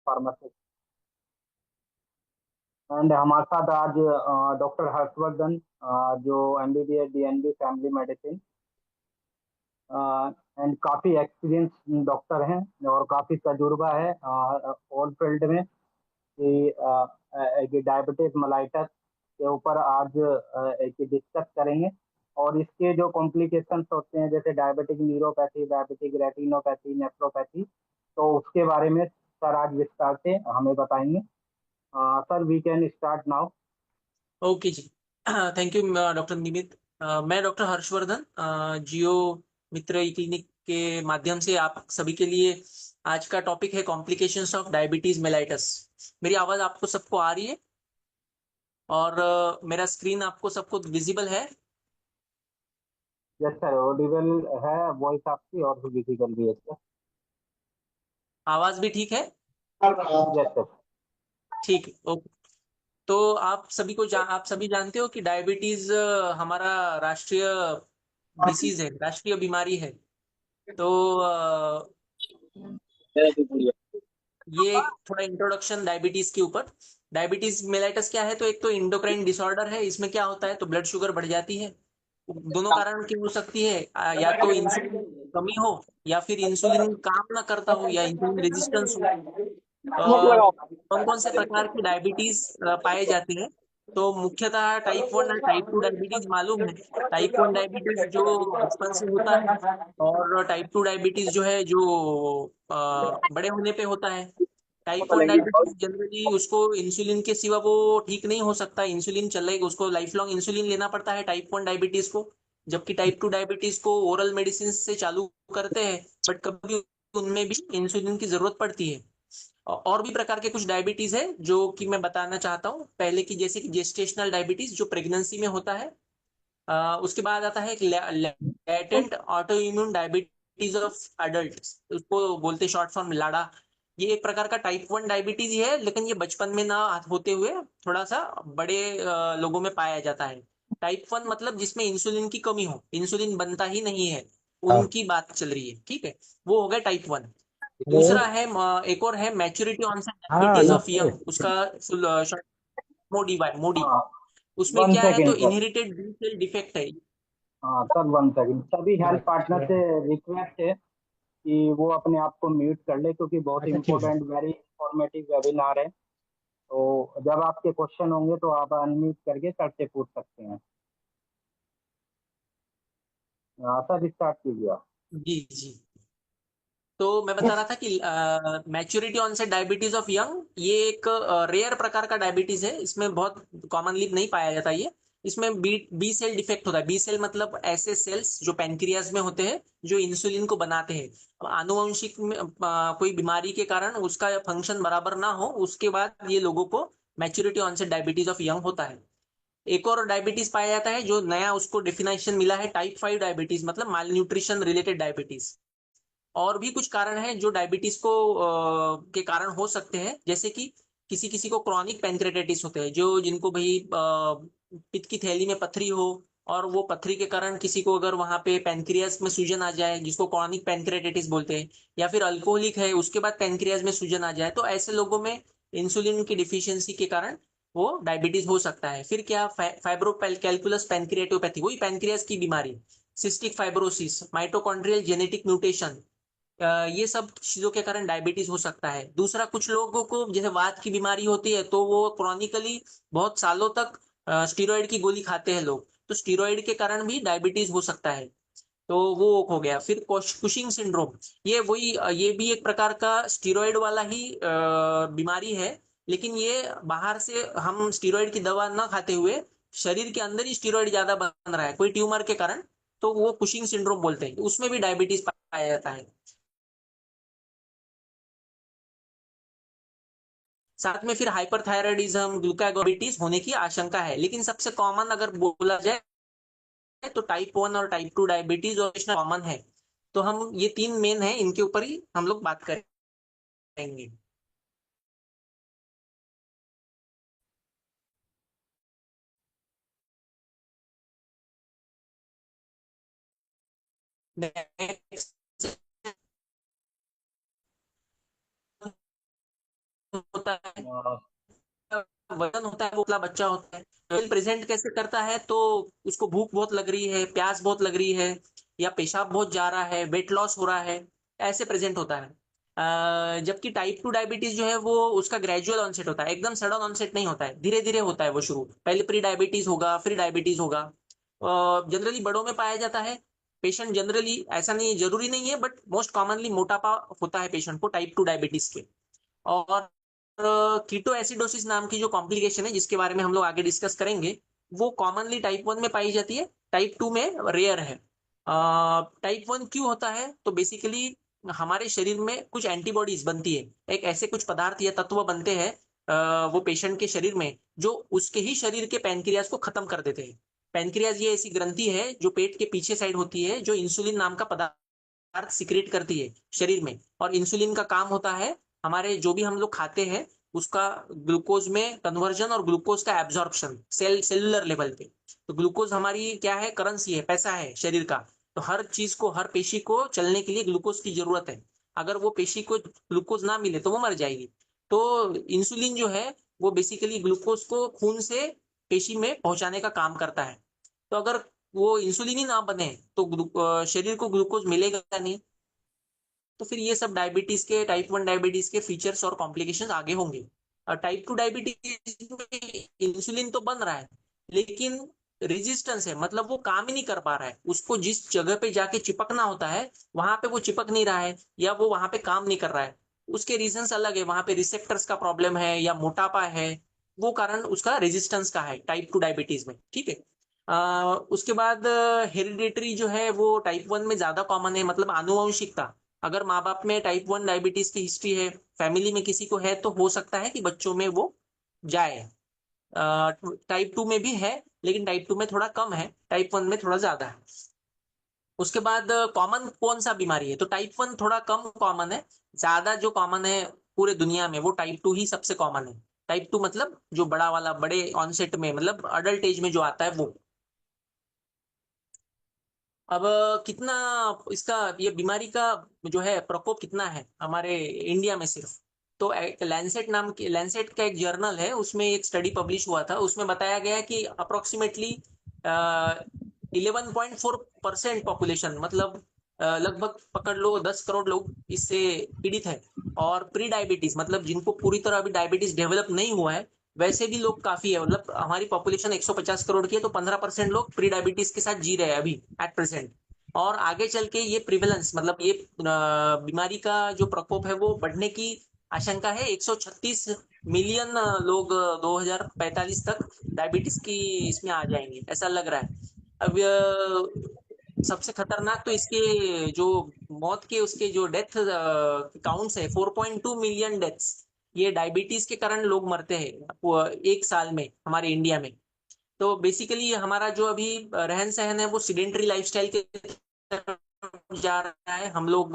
Pharmacist. And हमारे साथ आज डॉक्टर हर्षवर्धन, जो MBBS DNB family medicine, and काफ़ी एक्सपीरियंस डॉक्टर हैं और काफ़ी तजुर्बा है ऑल फील्ड में कि एक डायबिटीज मेलाइटस के ऊपर आज एक डिस्कस करेंगे। और इसके जो कॉम्प्लिकेशंस होते हैं जैसे diabetic neuropathy, diabetic retinopathy, nephropathy, तो उसके बारे में सर आज विस्तार से हमें बताएंगे। Sir we can start now. Okay जी। Thank you doctor Nimit. मैं doctor Harshvardhan Jio Mitra e clinic के माध्यम से आप सभी के लिए आज का टॉपिक है कॉम्प्लिकेशंस ऑफ डायबिटीज मेलाइटस। मेरी आवाज आपको सबको आ रही है और मेरा स्क्रीन आपको सबको विजिबल है। यस सर, ऑडिबल है वॉइस आपकी और विजिबल भी है सर। आवाज भी ठीक है। Yes sir. ठीक है, ओके। तो आप सभी जानते हो कि डायबिटीज हमारा राष्ट्रीय डिसीज है, राष्ट्रीय बीमारी है। तो ये एक थोड़ा इंट्रोडक्शन डायबिटीज के ऊपर। डायबिटीज मेलाइटस क्या है? तो एक तो इंडोक्राइन डिसऑर्डर है। इसमें क्या होता है, तो ब्लड शुगर बढ़ जाती है। दोनों कारण की हो सकती है, या तो इंसुलिन कमी हो, या फिर इंसुलिन काम ना करता हो, या इंसुलिन रेजिस्टेंस हो। कौन कौन से प्रकार की डायबिटीज पाए जाते हैं? तो मुख्यतः टाइप 1 और टाइप 2 डायबिटीज मालूम है। टाइप 1 डायबिटीज जो बचपन से होता है, और टाइप 2 डायबिटीज जो है जो बड़े होने पे होता है। टाइप 1 डायबिटीज जनरली उसको इंसुलिन के सिवा वो ठीक नहीं हो सकता, इंसुलिन चलेगा, उसको लाइफ लॉन्ग इंसुलिन लेना पड़ता है टाइप 1 डायबिटीज को। जबकि टाइप 2 डायबिटीज को ओरल मेडिसिन से चालू करते हैं, बट कभी उनमें भी इंसुलिन की जरूरत पड़ती है। और भी प्रकार के कुछ डायबिटीज है जो कि मैं बताना चाहता हूँ पहले की, जैसे कि जेस्टेशनल डायबिटीज जो प्रेगनेंसी में होता है। उसके बाद आता है latent auto immune diabetes of adult, उसको बोलते हैं शॉर्ट फॉर्म लाडा। ये एक प्रकार का टाइप 1 डायबिटीज ही है, लेकिन ये बचपन में ना होते हुए थोड़ा सा बड़े लोगों में पाया जाता है। टाइप 1 मतलब जिसमें इंसुलिन की कमी हो, इंसुलिन बनता ही नहीं है, उनकी बात चल रही है, ठीक है। वो हो गया टाइप 1। दूसरा है एक और है मैच्योरिटी ऑनसेट हाँ डायबिटीज ऑफ यस। यंग, उसका full short MODY by MODY. हाँ, उसमें वन क्या है, तो second sir. Inherited B cell defect है। हाँ सर, वन सेकेंड। सभी हेल्थ पार्टनर से रिक्वेस्ट है कि वो अपने आप को म्यूट कर ले क्योंकि बहुत इंपॉर्टेंट वेरी इंफॉर्मेटिव वेबिनार है। तो जब आपके क्वेश्चन होंगे तो आप अनम्यूट करके सर से पूछ सकते हैं। हाँ सर, स्टार्ट कीजिए आप। जी जी। तो मैं बता रहा था कि maturity onset diabetes of young ये एक रेयर प्रकार का डायबिटीज है। इसमें बहुत कॉमनली नहीं पाया जाता ये। इसमें बी बी सेल डिफेक्ट होता है। बी सेल मतलब ऐसे सेल्स जो पैनक्रियाज में होते हैं, जो इंसुलिन को बनाते हैं। अब आनुवंशिक में कोई बीमारी के कारण उसका फंक्शन बराबर ना हो, उसके बाद ये लोगों को maturity onset diabetes of young होता है। एक और डायबिटीज पाया जाता है जो नया उसको डेफिनेशन मिला है, टाइप 5 डायबिटीज, मतलब माल न्यूट्रिशन रिलेटेड डायबिटीज। और भी कुछ कारण हैं जो डायबिटीज को के कारण हो सकते हैं, जैसे कि किसी किसी को क्रॉनिक पैंक्रेटाइटिस होते हैं, जो जिनको भाई पित्त की थैली में पथरी हो, और वो पथरी के कारण किसी को अगर वहां पे पैनक्रियास में सूजन आ जाए, जिसको क्रॉनिक पैंक्रेटाइटिस बोलते हैं। या फिर अल्कोहलिक है, उसके बाद पैनक्रियास में सूजन आ जाए, तो ऐसे लोगों में इंसुलिन की डिफिशियंसी के कारण वो डायबिटीज हो सकता है। फिर क्या, फाइब्रो कैलकुलस पैनक्रियाटोपैथी, वही पैनक्रियास की बीमारी। Cystic fibrosis, mitochondrial genetic mutation, ये सब चीजों के कारण डायबिटीज हो सकता है। दूसरा, कुछ लोगों को जैसे वात की बीमारी होती है, तो वो क्रॉनिकली बहुत सालों तक स्टीरॉयड की गोली खाते हैं लोग, तो स्टीरॉयड के कारण भी डायबिटीज हो सकता है। तो वो हो गया। फिर कुशिंग सिंड्रोम, ये भी एक प्रकार का स्टीरॉयड वाला ही बीमारी है। लेकिन ये बाहर से हम स्टीरॉयड की दवा ना खाते हुए शरीर के अंदर ही स्टीरॉयड ज्यादा बन रहा है कोई ट्यूमर के कारण, तो वो कुशिंग सिंड्रोम बोलते हैं। उसमें भी डायबिटीज पाया जाता है। साथ में फिर हाइपरथायराइडिज्म, ग्लूकागोबिटीज होने की आशंका है। लेकिन सबसे कॉमन अगर बोला जाए तो टाइप 1 और टाइप 2 डायबिटीज और कॉमन है। तो हम ये तीन मेन है, इनके ऊपर ही हम लोग बात करेंगे। नेक्स्ट होता है, अ, वजन होता है, वो पतला बच्चा होता है, प्रेजेंट कैसे करता है, तो उसको भूख बहुत लग रही है, प्यास बहुत लग रही है, या पेशाब बहुत जा रहा है, वेट लॉस हो रहा है, ऐसे प्रेजेंट होता है। जबकि टाइप 2 डायबिटीज जो है वो उसका ग्रेजुअल ऑनसेट होता है, एकदम सडन ऑनसेट नहीं होता है, धीरे धीरे होता है वो शुरू, पहले प्री डायबिटीज होगा, फिर डायबिटीज होगा। जनरली बड़ों में पाया जाता है। पेशेंट जनरली, ऐसा नहीं है, जरूरी नहीं है, बट मोस्ट कॉमनली मोटापा होता है पेशेंट को टाइप 2 डायबिटीज के। और कीटो एसिडोसिस नाम की जो कॉम्प्लिकेशन है जिसके बारे में हम लोग आगे डिस्कस करेंगे, वो कॉमनली टाइप 1 में पाई जाती है, टाइप 2 में रेयर है। टाइप 1 क्यों होता है, तो बेसिकली हमारे शरीर में कुछ एंटीबॉडीज बनती है, एक ऐसे कुछ पदार्थ या तत्व बनते हैं वो पेशेंट के शरीर में, जो उसके ही शरीर के पैनक्रियाज को खत्म कर देते हैं। पैनक्रियाज ये ऐसी ग्रंथि है जो पेट के पीछे साइड होती है, जो इंसुलिन नाम का पदार्थ सिक्रेट करती है शरीर में। और इंसुलिन का काम होता है हमारे जो भी हम लोग खाते हैं उसका ग्लूकोज में कन्वर्जन और ग्लूकोज का एब्जॉर्प्शन सेलुलर लेवल पे। तो ग्लूकोज हमारी क्या है, करेंसी है, पैसा है शरीर का। तो हर चीज को, हर पेशी को चलने के लिए ग्लूकोज की जरूरत है। अगर वो पेशी को ग्लूकोज ना मिले तो वो मर जाएगी। तो इंसुलिन जो है वो बेसिकली ग्लूकोज को खून से पेशी में पहुंचाने का काम करता है। तो अगर वो इंसुलिन ही ना बने तो शरीर को ग्लूकोज मिलेगा नहीं। तो फिर ये सब डायबिटीज के, टाइप 1 डायबिटीज के फीचर्स और कॉम्प्लिकेशंस आगे होंगे। और टाइप 2 डायबिटीज में इंसुलिन तो बन रहा है, लेकिन रेजिस्टेंस है, मतलब वो काम ही नहीं कर पा रहा है, उसको जिस जगह पे जाके चिपकना होता है वहां पे वो चिपक नहीं रहा है, या वो वहां पे काम नहीं कर रहा है। उसके रीजंस अलग है, वहां पे रिसेप्टर्स का प्रॉब्लम है या मोटापा है, वो कारण उसका रेजिस्टेंस का है टाइप 2 डायबिटीज में। ठीक है। उसके बाद हेरिडेटरी जो है वो टाइप 1 में ज्यादा कॉमन है, मतलब आनुवंशिकता। अगर माँ बाप में टाइप 1 डायबिटीज की हिस्ट्री है, फैमिली में किसी को है, तो हो सकता है कि बच्चों में वो जाए। टाइप 2 में भी है, लेकिन टाइप 2 में थोड़ा कम है, टाइप 1 में थोड़ा ज्यादा है। उसके बाद कॉमन कौन सा बीमारी है, तो टाइप 1 थोड़ा कम कॉमन है। ज्यादा जो कॉमन है पूरे दुनिया में वो टाइप 2 ही सबसे कॉमन है। टाइप 2 मतलब जो बड़ा वाला, बड़े ऑनसेट में, मतलब अडल्ट एज में जो आता है वो। अब कितना इसका, ये बीमारी का जो है प्रकोप कितना है हमारे इंडिया में सिर्फ, तो लैंसेट नाम की, लैंसेट का एक जर्नल है, उसमें एक स्टडी पब्लिश हुआ था, उसमें बताया गया कि अप्रोक्सीमेटली 11.4% पॉपुलेशन, मतलब लगभग पकड़ लो 10 करोड़ लोग इससे पीड़ित है। और प्री डायबिटीज, मतलब जिनको पूरी तरह अभी डायबिटीज डेवलप नहीं हुआ है, वैसे भी लोग काफी है। मतलब हमारी पॉपुलेशन 150 करोड़ की है, तो 15% लोग प्री डायबिटीज के साथ जी रहे हैं अभी एट प्रेजेंट। और आगे चल के ये प्रिवेलेंस, मतलब ये बीमारी का जो प्रकोप है वो बढ़ने की आशंका है। 136 मिलियन लोग 2045 तक डायबिटीज की इसमें आ जाएंगे, ऐसा लग रहा है। अब सबसे खतरनाक तो इसके जो मौत के, उसके जो डेथ काउंट्स है, 4.2 मिलियन डेथ्स, ये डायबिटीज के कारण लोग मरते हैं एक साल में हमारे इंडिया में। तो बेसिकली हमारा जो अभी रहन सहन है वो सिडेंटरी लाइफस्टाइल के तरफ जा रहा है। हम लोग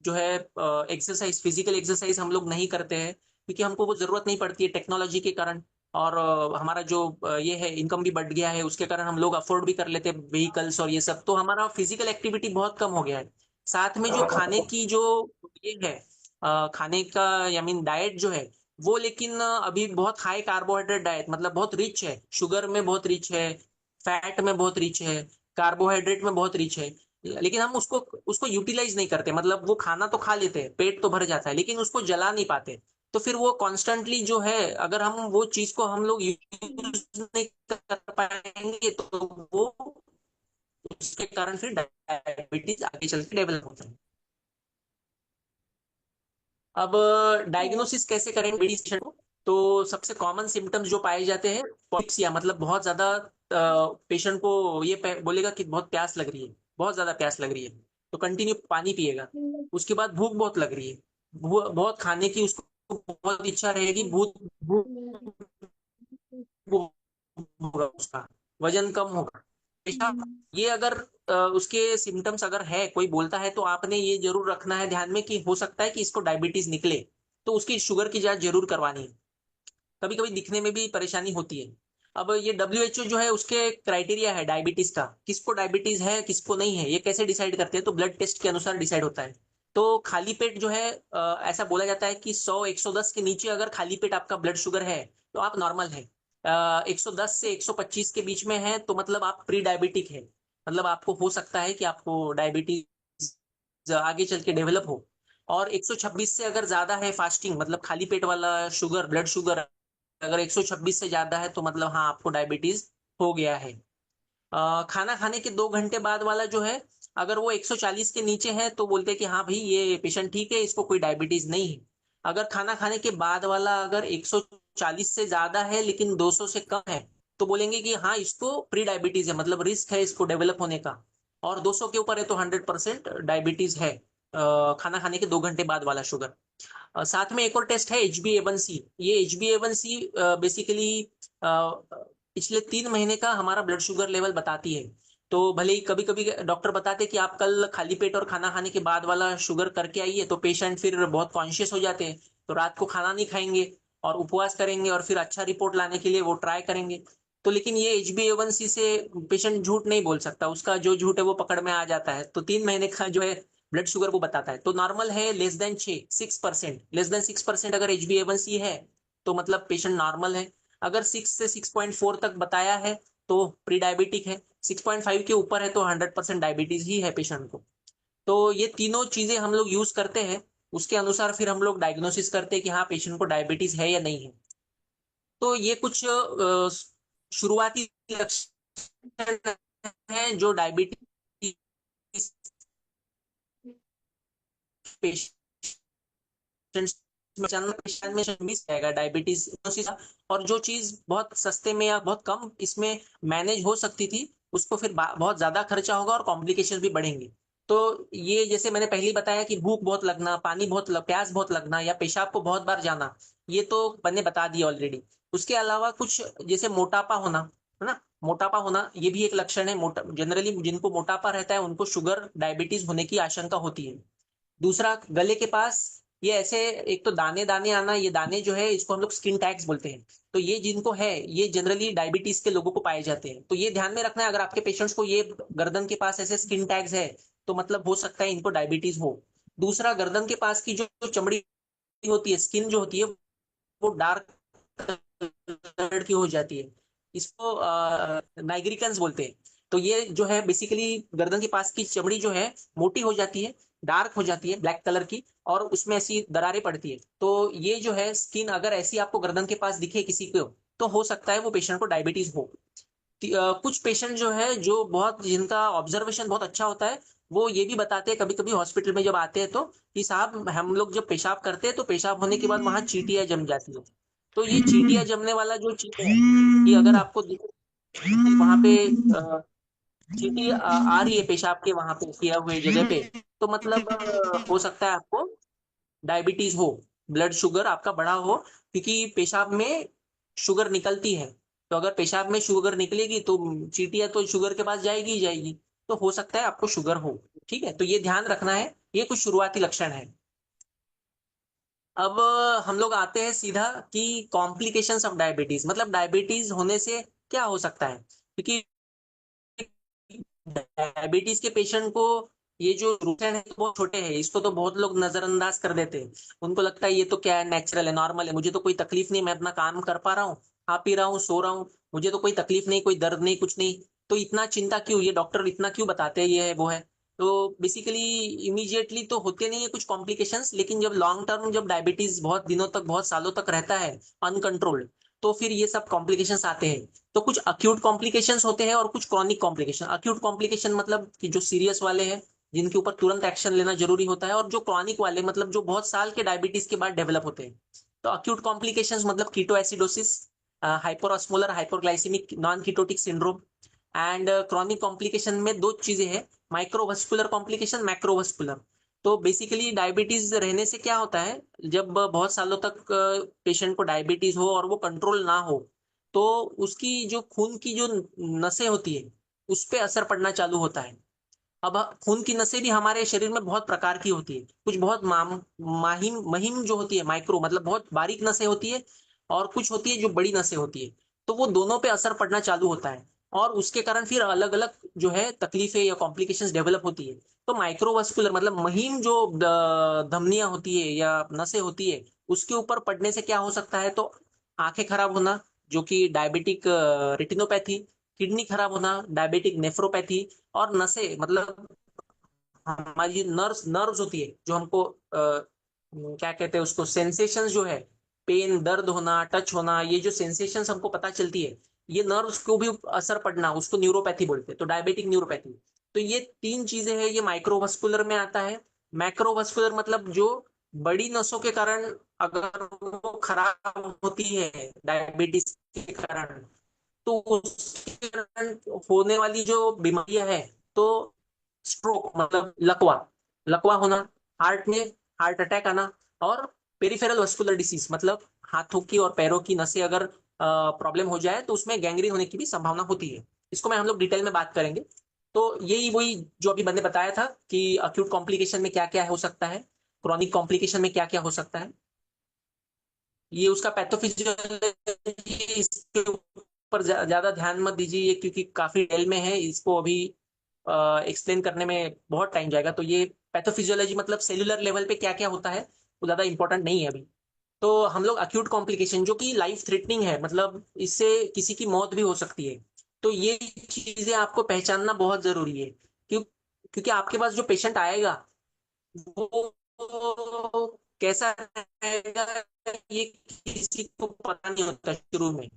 जो है एक्सरसाइज, फिजिकल एक्सरसाइज हम लोग नहीं करते हैं, क्योंकि हमको वो जरूरत नहीं पड़ती है टेक्नोलॉजी के कारण। और हमारा जो ये है इनकम भी बढ़ गया है, उसके कारण हम लोग अफोर्ड भी कर लेते हैं व्हीकल्स और ये सब, तो हमारा फिजिकल एक्टिविटी बहुत कम हो गया है। साथ में जो खाने की जो ये है खाने का, आई मीन डाइट जो है वो, लेकिन अभी बहुत हाई कार्बोहाइड्रेट डाइट, मतलब बहुत रिच है, शुगर में बहुत रिच है, फैट में बहुत रिच है, कार्बोहाइड्रेट में बहुत रिच है। लेकिन हम उसको उसको यूटिलाइज नहीं करते, मतलब वो खाना तो खा लेते हैं, पेट तो भर जाता है, लेकिन उसको जला नहीं पाते। तो फिर वो कॉन्स्टेंटली जो है, अगर हम वो चीज को हम लोग यूज नहीं कर पाएंगे तो वो, उसके कारण फिर डायबिटीज आगे चल के डेवलप होता है। अब डायग्नोसिस कैसे करेंगे मेडिसिन को, तो सबसे कॉमन सिम्टम्स जो पाए जाते हैं, पॉलिप्सिया, मतलब बहुत ज्यादा पेशेंट को ये बोलेगा कि बहुत प्यास लग रही है, बहुत ज्यादा प्यास लग रही है, तो कंटिन्यू पानी पिएगा। उसके बाद भूख बहुत लग रही है, बहुत खाने की उसको बहुत इच्छा रहेगी, भूख भूख होगा उसका, वजन कम होगा, पेशाब। ये अगर उसके सिम्टम्स अगर है, कोई बोलता है, तो आपने ये जरूर रखना है ध्यान में कि हो सकता है कि इसको डायबिटीज निकले, तो उसकी शुगर की जांच जरूर करवानी है। कभी कभी दिखने में भी परेशानी होती है। अब ये WHO जो है उसके क्राइटेरिया है डायबिटीज का, किसको डायबिटीज है किसको नहीं है, ये कैसे डिसाइड करते हैं, तो ब्लड टेस्ट के अनुसार डिसाइड होता है। तो खाली पेट जो है ऐसा बोला जाता है कि 100-110 के नीचे अगर खाली पेट आपका ब्लड शुगर है तो आप नॉर्मल है। 110 से 125 के बीच में है तो मतलब आप प्री डायबिटिक है, मतलब आपको हो सकता है कि आपको डायबिटीज आगे चल के डेवलप हो। और 126 से अगर ज्यादा है फास्टिंग, मतलब खाली पेट वाला शुगर, ब्लड शुगर अगर 126 से ज्यादा है तो मतलब हाँ आपको डायबिटीज हो गया है। खाना खाने के 2 घंटे बाद वाला जो है, अगर वो 140 के नीचे है तो बोलते हैं कि हाँ भाई ये पेशेंट ठीक है, इसको कोई डायबिटीज नहीं है। अगर खाना खाने के बाद वाला अगर 140 से ज्यादा है लेकिन 200 से कम है तो बोलेंगे कि हाँ इसको प्री डायबिटीज है, मतलब रिस्क है इसको डेवलप होने का। और 200 के ऊपर है तो 100% डायबिटीज है, खाना खाने के 2 घंटे बाद वाला शुगर। साथ में एक और टेस्ट है HbA1c। ये HbA1c बेसिकली पिछले 3 महीने का हमारा ब्लड शुगर लेवल बताती है। तो भले ही कभी कभी डॉक्टर बताते हैं कि आप कल खाली पेट और खाना खाने के बाद वाला शुगर करके आइए, तो पेशेंट फिर बहुत कॉन्शियस हो जाते हैं, तो रात को खाना नहीं खाएंगे और उपवास करेंगे और फिर अच्छा रिपोर्ट लाने के लिए वो ट्राई करेंगे। तो लेकिन ये HbA1c से पेशेंट झूठ नहीं बोल सकता, उसका जो झूठ है वो पकड़ में आ जाता है। तो 3 महीने का जो है ब्लड शुगर वो बताता है। तो नॉर्मल है लेस देन 6%, लेस देन 6% अगर HbA1c है तो मतलब पेशेंट नॉर्मल है। अगर 6 से 6.4 तक बताया है तो प्री डायबिटिक है। 6.5 के ऊपर है तो 100% डायबिटीज ही है पेशेंट को। तो ये तीनों चीजें हम लोग यूज करते हैं, उसके अनुसार फिर हम लोग डायग्नोसिस करते हैं कि हाँ पेशेंट को डायबिटीज है या नहीं है। तो ये कुछ शुरुआती लक्षण हैं जो डायबिटीज पेशेंट में जाएगा डायबिटीज। और जो चीज बहुत सस्ते में या बहुत कम इसमें मैनेज हो सकती थी, उसको फिर बहुत ज्यादा खर्चा होगा और कॉम्प्लिकेशन भी बढ़ेंगे। तो ये जैसे मैंने पहले ही बताया कि भूख बहुत लगना, पानी प्यास बहुत लगना या पेशाब को बहुत बार जाना, ये तो मैंने बता दिया ऑलरेडी। उसके अलावा कुछ जैसे मोटापा होना, है ना, मोटापा होना ये भी एक लक्षण है। जनरली जिनको मोटापा रहता है उनको शुगर डायबिटीज होने की आशंका होती है। दूसरा, गले के पास ये ऐसे एक तो दाने दाने आना, ये दाने जो है इसको हम लोग स्किन टैग्स बोलते हैं। तो ये जिनको है ये जनरली डायबिटीज के लोगों को पाए जाते हैं। तो ये ध्यान में रखना है, अगर आपके पेशेंट्स को ये गर्दन के पास ऐसे स्किन टैग्स है तो मतलब हो सकता है इनको डायबिटीज हो। दूसरा, गर्दन के पास की जो चमड़ी होती है, स्किन जो होती है वो डार्क कलर की हो जाती है, इसको नाइग्रिकन्स बोलते हैं। तो ये जो है बेसिकली गर्दन के पास की चमड़ी जो है मोटी हो जाती है, डार्क हो जाती है ब्लैक कलर की, और उसमें ऐसी दरारें पड़ती है। तो ये जो है स्किन अगर ऐसी आपको गर्दन के पास दिखे किसी को तो हो सकता है वो पेशेंट को डायबिटीज हो। कुछ पेशेंट जो है जो बहुत जिनका ऑब्जर्वेशन बहुत अच्छा होता है, वो ये भी बताते हैं कभी कभी हॉस्पिटल में जब आते हैं तो कि साहब हम लोग जब पेशाब करते हैं तो पेशाब होने के बाद वहां चींटियां जम जाती है। तो ये चींटियां जमने वाला जो चीज है कि अगर आपको वहां पे चींटी आ रही है पेशाब के वहां पे किया हुए जगह पे, तो मतलब हो सकता है आपको डायबिटीज हो, ब्लड शुगर आपका बढ़ा हो, क्योंकि पेशाब में शुगर निकलती है। तो अगर पेशाब में शुगर निकलेगी तो चींटियां तो शुगर के पास जाएगी ही जाएगी। तो हो सकता है आपको शुगर हो। ठीक है, तो ये ध्यान रखना है, ये कुछ शुरुआती लक्षण है। अब हम लोग आते हैं सीधा कि कॉम्प्लिकेशंस ऑफ डायबिटीज, मतलब डायबिटीज होने से क्या हो सकता है। क्योंकि डायबिटीज के पेशेंट को ये जो लक्षण है तो बहुत छोटे हैं, इसको तो बहुत लोग नजरअंदाज कर देते हैं। उनको लगता है ये तो क्या है, नेचुरल है, नॉर्मल है, मुझे तो कोई तकलीफ नहीं, मैं अपना काम कर पा रहा हूँ, खा पी रहा हूँ, सो रहा हूँ, मुझे तो कोई तकलीफ नहीं, कोई दर्द नहीं, कुछ नहीं। तो इतना चिंता क्यों, ये डॉक्टर इतना क्यों बताते हैं ये है वो है। तो बेसिकली इमीडिएटली तो होते नहीं है कुछ कॉम्प्लिकेशंस, लेकिन जब लॉन्ग टर्म जब डायबिटीज बहुत दिनों तक बहुत सालों तक रहता है अनकंट्रोल्ड, तो फिर ये सब कॉम्प्लिकेशंस आते हैं। तो कुछ अक्यूट कॉम्प्लिकेशंस होते हैं और कुछ क्रॉनिक कॉम्प्लिकेशन। अक्यूट कॉम्प्लिकेशन मतलब कि जो सीरियस वाले हैं, जिनके ऊपर तुरंत एक्शन लेना जरूरी होता है, और जो क्रॉनिक वाले मतलब जो बहुत साल के डायबिटीज के बाद डेवलप होते हैं। तो अक्यूट कॉम्प्लिकेशंस मतलब ketoacidosis, hypoosmolar hypoglycaemic non ketotic syndrome. And chronic complication में दो चीजें हैं, माइक्रोवस्कुलर कॉम्प्लिकेशन, मैक्रोवस्कुलर। तो बेसिकली डायबिटीज रहने से क्या होता है, जब बहुत सालों तक पेशेंट को डायबिटीज हो और वो कंट्रोल ना हो, तो उसकी जो खून की जो नसें होती है उस पे असर पड़ना चालू होता है। अब खून की नसें भी हमारे शरीर में बहुत प्रकार की होती है, कुछ बहुत माहिम महिम जो होती है, माइक्रो मतलब बहुत बारीक नसें होती है, और कुछ होती है जो बड़ी नसें होती है। तो वो दोनों पे असर पड़ना चालू होता है। और उसके कारण फिर अलग अलग जो है तकलीफें या कॉम्प्लिकेशंस डेवलप होती है। तो माइक्रोवास्कुलर मतलब महीन जो धमनियां होती है या नसें होती है, उसके ऊपर पड़ने से क्या हो सकता है, तो आंखें खराब होना, जो कि डायबिटिक रेटिनोपैथी, किडनी खराब होना, डायबिटिक नेफ्रोपैथी, और नसें मतलब हमारी नर्व्स होती है जो हमको क्या कहते हैं उसको, सेंसेशंस जो है, पेन, दर्द होना, टच होना, ये जो सेंसेशंस हमको पता चलती है, ये नर्व्स को भी असर पड़ना, उसको न्यूरोपैथी बोलते हैं, तो डायबिटिक न्यूरोपैथी। तो ये तीन चीजें हैं, ये माइक्रोवास्कुलर में आता है। मैक्रोवास्कुलर मतलब जो बड़ी नसों के कारण अगर वो खराब होती है डायबिटीज के कारण, तो उसके कारण होने वाली जो बीमारियां है, तो स्ट्रोक मतलब लकवा, लकवा होना, हार्ट में हार्ट अटैक आना, और पेरिफेरल वस्कुलर डिसीज मतलब हाथों की और पैरों की नसें अगर प्रॉब्लम हो जाए तो उसमें गैंग्रीन होने की भी संभावना होती है। इसको मैं हम लोग डिटेल में बात करेंगे। तो यही वही जो अभी मैंने बताया था कि अक्यूट कॉम्प्लिकेशन में क्या क्या हो सकता है, क्रॉनिक कॉम्प्लिकेशन में क्या क्या हो सकता है, ये उसका पैथोफिजियोलॉजी, इसके ऊपर ज्यादा ध्यान मत दीजिए क्योंकि काफी डिटेल में है, इसको अभी एक्सप्लेन करने में बहुत टाइम जाएगा। तो ये पैथोफिजियोलॉजी मतलब सेलुलर लेवल पे क्या क्या होता है, वो ज्यादा इंपॉर्टेंट नहीं है अभी। तो हम लोग अक्यूट कॉम्प्लिकेशन जो कि लाइफ थ्रेटनिंग है, मतलब इससे किसी की मौत भी हो सकती है, तो ये चीजें आपको पहचानना बहुत जरूरी है। क्योंकि आपके पास जो पेशेंट आएगा वो कैसा रहेगा, ये किसी को पता नहीं होता शुरू में।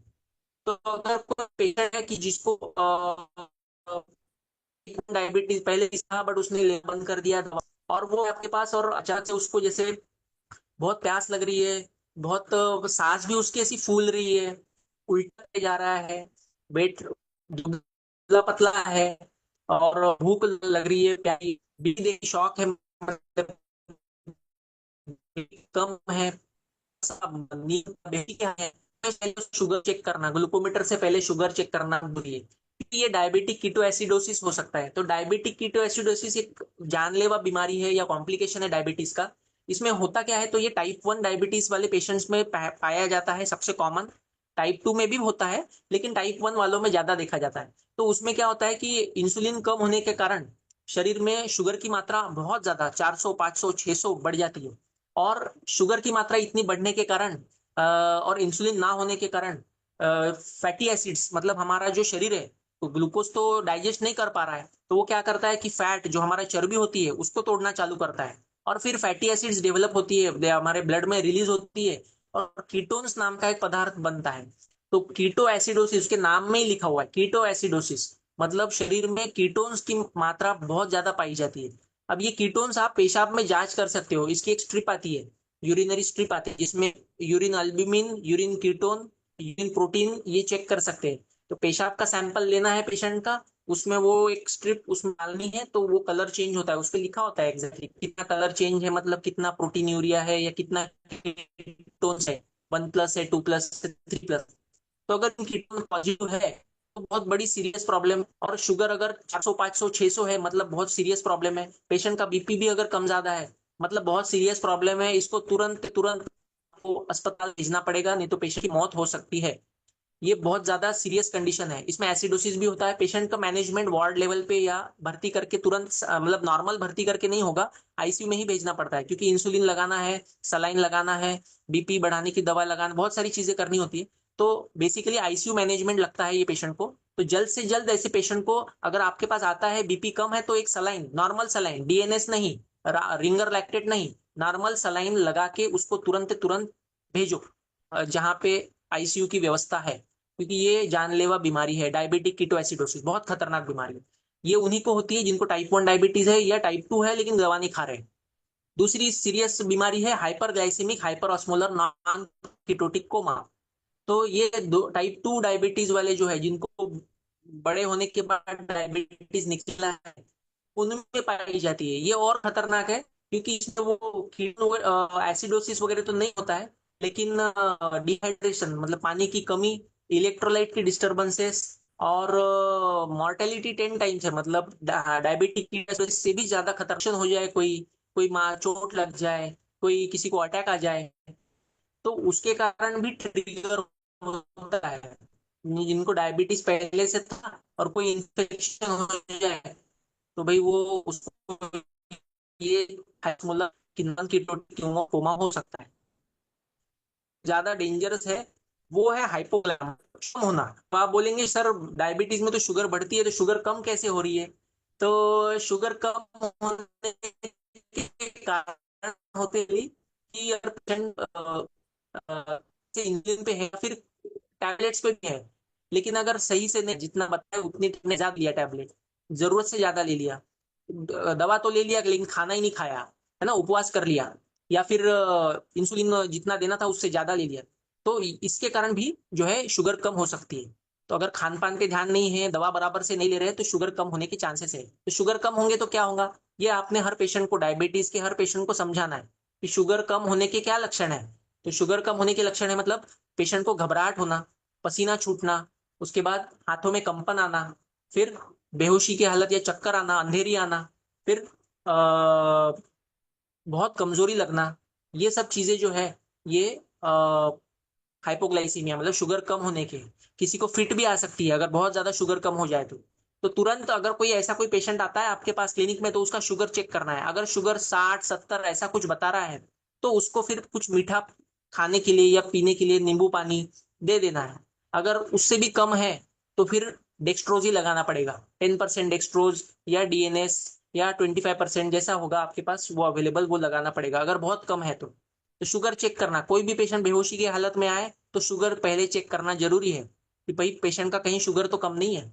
तो अगर कोई पेशेंट है कि जिसको डायबिटीज पहले था बट उसने लेना बंद कर दिया दवा, और वो आपके पास और अचानक से उसको जैसे बहुत प्यास लग रही है, बहुत सांस भी उसकी ऐसी फूल रही है, उल्टा जा रहा है, वेट दुबला पतला है, और भूख लग रही है प्यारी, बीपी शौक है, मतलब कम है, सब नींद बेसिक क्या है, पहले शुगर चेक करना, ग्लूकोमीटर से पहले शुगर चेक करना जरूरी है क्योंकि ये डायबिटिक कीटोएसिडोसिस हो सकता है। तो डायबिटिक कीटोएसिडोसिस एक जानलेवा बीमारी है या कॉम्प्लिकेशन है डायबिटीज का। इसमें होता क्या है, तो ये टाइप 1 डायबिटीज वाले पेशेंट्स में पाया जाता है सबसे कॉमन। टाइप 2 में भी होता है लेकिन टाइप 1 वालों में ज्यादा देखा जाता है। तो उसमें क्या होता है कि इंसुलिन कम होने के कारण शरीर में शुगर की मात्रा बहुत ज्यादा 400 500 600 बढ़ जाती है। और शुगर की मात्रा इतनी बढ़ने के कारण और इंसुलिन ना होने के कारण फैटी एसिड्स मतलब हमारा जो शरीर है, तो ग्लूकोज तो डाइजेस्ट नहीं कर पा रहा है, तो वो क्या करता है कि फैट जो हमारा चर्बी होती है उसको तोड़ना चालू करता है, और फिर फैटी एसिड्स डेवलप होती है, हमारे ब्लड में रिलीज होती है, और कीटोन्स नाम का एक पदार्थ बनता है। तो कीटो एसिडोसिस उसके नाम में ही लिखा हुआ है, कीटो एसिडोसिस मतलब शरीर में कीटोन्स की मात्रा बहुत ज्यादा पाई जाती है। अब ये कीटोन्स आप पेशाब में जांच कर सकते हो, इसकी एक स्ट्रिप आती है, यूरिनरी स्ट्रिप आती है जिसमें urine albumin, urine ketone, urine protein ये चेक कर सकते हैं। तो पेशाब का सैंपल लेना है पेशेंट का, उसमें वो एक स्ट्रिप उसमें डालनी है, तो वो कलर चेंज होता है, उस पर लिखा होता है एग्जैक्टली कितना कलर चेंज है, मतलब कितना प्रोटीन यूरिया है या कितना कीटोन्स है, 1+ है, 2+ है, 3+। तो अगर कीटोन पॉजिटिव है तो बहुत बड़ी सीरियस प्रॉब्लम, और शुगर अगर 400 500 600 है मतलब बहुत सीरियस प्रॉब्लम है। पेशेंट का बीपी भी अगर कम ज्यादा है मतलब बहुत सीरियस प्रॉब्लम है, इसको तुरंत तुरंत को अस्पताल भेजना पड़ेगा, नहीं तो पेशेंट की मौत हो सकती है। ये बहुत ज्यादा सीरियस कंडीशन है, इसमें एसिडोसिस भी होता है। पेशेंट का मैनेजमेंट वार्ड लेवल पे या भर्ती करके तुरंत मतलब नॉर्मल भर्ती करके नहीं होगा, आईसीयू में ही भेजना पड़ता है क्योंकि इंसुलिन लगाना है, सलाइन लगाना है, बीपी बढ़ाने की दवा लगाना, बहुत सारी चीजें करनी होती है। तो बेसिकली आईसीयू मैनेजमेंट लगता है ये पेशेंट को। तो जल्द से जल्द ऐसे पेशेंट को अगर आपके पास आता है बीपी कम है, तो एक सलाइन, नॉर्मल सलाइन, डीएनएस नहीं, रिंगर लैक्टेट नहीं, नॉर्मल सलाइन लगा के उसको तुरंत तुरंत भेजो जहां पे आईसीयू की व्यवस्था है, क्योंकि ये जानलेवा बीमारी है, डायबिटिक कीटोएसिडोसिस बहुत खतरनाक बीमारी है। ये उन्हीं को होती है जिनको टाइप 1 डायबिटीज है या टाइप 2 है लेकिन दवा नहीं खा रहे हैं। दूसरी सीरियस बीमारी है hyperglycaemic hyper osmolar non ketotic coma. तो ये दो टाइप 2 डायबिटीज वाले जो है जिनको बड़े होने के बाद डायबिटीज निकला है, उनमें पाई जाती है। ये और खतरनाक है क्योंकि इसमें वो कीटो एसिडोसिस वगैरह तो नहीं होता है, लेकिन डिहाइड्रेशन मतलब पानी की कमी, इलेक्ट्रोलाइट की डिस्टरबेंसेस, और मॉर्टेलिटी 10 टाइम्स है, मतलब डायबिटिक की से भी ज्यादा खतरनाक हो जाए, कोई कोई माँ चोट लग जाए, कोई किसी को अटैक आ जाए, तो उसके कारण भी ट्रिगर होता है। जिनको डायबिटीज पहले से था और कोई इन्फेक्शन हो जाए तो भाई वो उसको ये हाइपोला कीटोटिक कोमा हो सकता है। ज्यादा डेंजरस है वो है हाइपोग्लाइसेमिया कम होना। तो आप बोलेंगे सर डायबिटीज में तो शुगर बढ़ती है तो शुगर कम कैसे हो रही है? तो शुगर कम होने के कारण होते हैं कि अगर पेशेंट से इंसुलिन पे है या फिर टैबलेट्स पे भी है, लेकिन अगर सही से नहीं जितना बताया उतनी ने ज्यादा लिया टैबलेट, जरूरत से ज्यादा ले लिया, दवा तो ले लिया लेकिन खाना ही नहीं खाया, है ना, उपवास कर लिया, या फिर इंसुलिन जितना देना था उससे ज्यादा ले लिया, तो इसके कारण भी जो है शुगर कम हो सकती है। तो अगर खान पान पे ध्यान नहीं है, दवा बराबर से नहीं ले रहे हैं, तो शुगर कम होने के चांसेस है। तो शुगर कम होंगे तो क्या होगा? ये आपने हर पेशेंट को, डायबिटीज के हर पेशेंट को समझाना है कि शुगर कम होने के क्या लक्षण है। तो शुगर कम होने के लक्षण है मतलब पेशेंट को घबराहट होना, पसीना छूटना, उसके बाद हाथों में कंपन आना, फिर बेहोशी की हालत या चक्कर आना, अंधेरी आना, फिर बहुत कमजोरी लगना। ये सब चीजें जो है ये हाइपोग्लाइसीमिया मतलब शुगर कम होने के। किसी को फिट भी आ सकती है अगर बहुत ज्यादा शुगर कम हो जाए तो तुरंत अगर कोई ऐसा कोई पेशेंट आता है आपके पास क्लिनिक में तो उसका शुगर चेक करना है। अगर शुगर 60-70 ऐसा कुछ बता रहा है तो उसको फिर कुछ मीठा खाने के लिए या पीने के लिए नींबू पानी दे देना है। अगर उससे भी कम है तो फिर डेक्सट्रोज ही लगाना पड़ेगा, 10% डेक्सट्रोज या डीएनएस या 25% जैसा होगा आपके पास वो अवेलेबल, वो लगाना पड़ेगा अगर बहुत कम है तो शुगर चेक करना, कोई भी पेशेंट बेहोशी की हालत में आए तो शुगर पहले चेक करना जरूरी है कि भाई पेशेंट का कहीं शुगर तो कम नहीं है।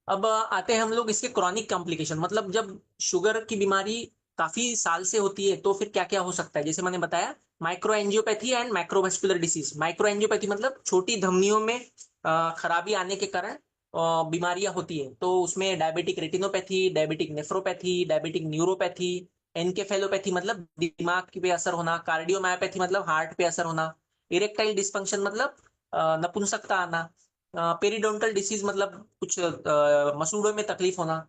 अब आते हैं हम लोग इसके क्रॉनिक कॉम्प्लिकेशन, मतलब जब शुगर की बीमारी काफी साल से होती है तो फिर क्या क्या हो सकता है। जैसे मैंने बताया micro angiopathy and microvascular disease. Micro angiopathy मतलब छोटी धमनियों में खराबी आने के कारण बीमारियां होती है, तो उसमें diabetic retinopathy, diabetic nephropathy, diabetic neuropathy, encephalopathy मतलब दिमाग पे असर होना, कार्डियोमायोपैथी मतलब हार्ट पे असर होना, इरेक्टाइल डिस्फंक्शन मतलब नपुंसकता आना, पेरिडोंटल डिसीज मतलब कुछ मसूड़ों में तकलीफ होना।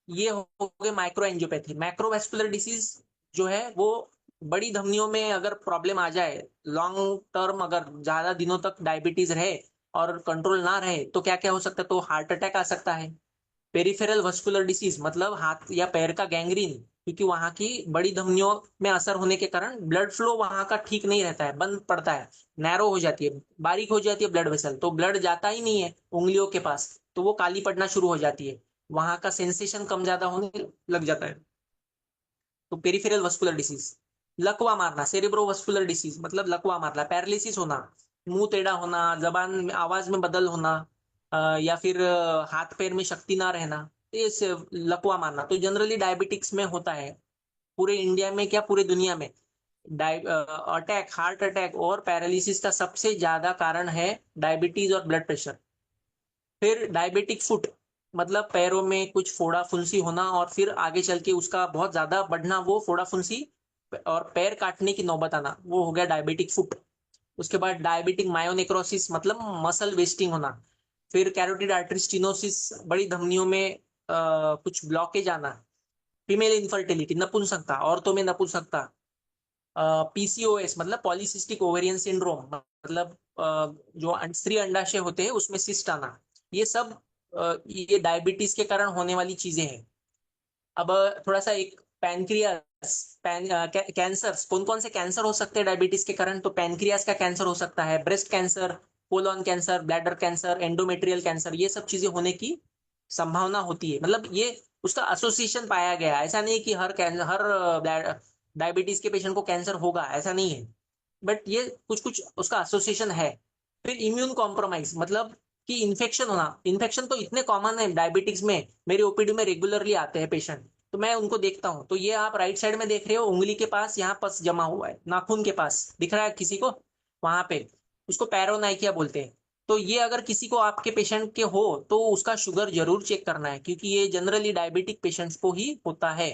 ये हो गए माइक्रो एंजियोपैथी। मैक्रोवेस्कुलर डिसीज जो है वो बड़ी धमनियों में अगर प्रॉब्लम आ जाए, लॉन्ग टर्म अगर ज्यादा दिनों तक डायबिटीज रहे और कंट्रोल ना रहे तो क्या क्या हो सकता है? तो हार्ट अटैक आ सकता है। पेरिफेरल वस्कुलर डिसीज मतलब हाथ या पैर का गैंग्रीन, क्योंकि वहां की बड़ी धमनियों में असर होने के कारण ब्लड फ्लो वहां का ठीक नहीं रहता है, बंद पड़ता है, नैरो हो जाती है, बारीक हो जाती है ब्लड वेसल, तो ब्लड जाता ही नहीं है उंगलियों के पास, तो वो काली पड़ना शुरू हो जाती है, वहां का सेंसेशन कम ज्यादा होने लग जाता है। तो पेरिफेरल वस्कुलर डिसीज। लकवा मारना, सेरेब्रोवस्कुलर डिसीज मतलब लकवा मारना, पैरालिसिस होना, मुंह टेढ़ा होना, जबान में आवाज में बदल होना, या फिर हाथ पैर में शक्ति ना रहना, ये लकवा मारना तो जनरली डायबिटिक्स में होता है। पूरे इंडिया में क्या पूरे दुनिया में अटैक, हार्ट अटैक और पैरालिसिस का सबसे ज्यादा कारण है डायबिटीज और ब्लड प्रेशर। फिर डायबिटिक फुट मतलब पैरों में कुछ फोड़ा फुंसी होना और फिर आगे चल के उसका बहुत ज्यादा बढ़ना, वो फोड़ा फुंसी और पैर काटने की नौबत आना, वो हो गया डायबिटिक फुट। उसके बाद डायबिटिक मायोनेक्रोसिस मतलब मसल वेस्टिंग होना। फिर कैरोटिड आर्टरी स्टिनोसिस, बड़ी धमनियों में कुछ ब्लॉकेज आना। फीमेल इनफर्टिलिटी, नपुंसकता, औरतों में नपुंसकता। पीसीओएस मतलब पॉलीसिस्टिक ओवेरियन सिंड्रोम मतलब जो स्त्री अंडाशय होते हैं उसमें सिस्ट आना। ये सब ये डायबिटीज के कारण होने वाली चीजें हैं। अब थोड़ा सा एक पैनक्रियास, कैंसर, कौन कौन से कैंसर हो सकते हैं डायबिटीज के कारण? तो पैनक्रियास का कैंसर हो सकता है, breast cancer, colon cancer, bladder cancer, endometrial cancer, ये सब चीजें होने की संभावना होती है। मतलब ये उसका एसोसिएशन पाया गया है, ऐसा नहीं कि हर डायबिटीज के पेशेंट को कैंसर होगा, ऐसा नहीं है, बट ये कुछ कुछ उसका एसोसिएशन है। फिर इम्यून कॉम्प्रोमाइज मतलब कि इन्फेक्शन होना। इन्फेक्शन तो इतने कॉमन है डायबिटिक्स में, मेरी ओपीडी में रेगुलरली आते हैं पेशेंट तो मैं उनको देखता हूँ। तो ये आप राइट साइड में देख रहे हो, उंगली के पास यहाँ पस जमा हुआ है, नाखून के पास दिख रहा है किसी को, वहां पे उसको पैरोनाइकिया बोलते हैं। तो ये अगर किसी को आपके पेशेंट के हो तो उसका शुगर जरूर चेक करना है, क्योंकि ये जनरली डायबिटिक पेशेंट्स को ही होता है,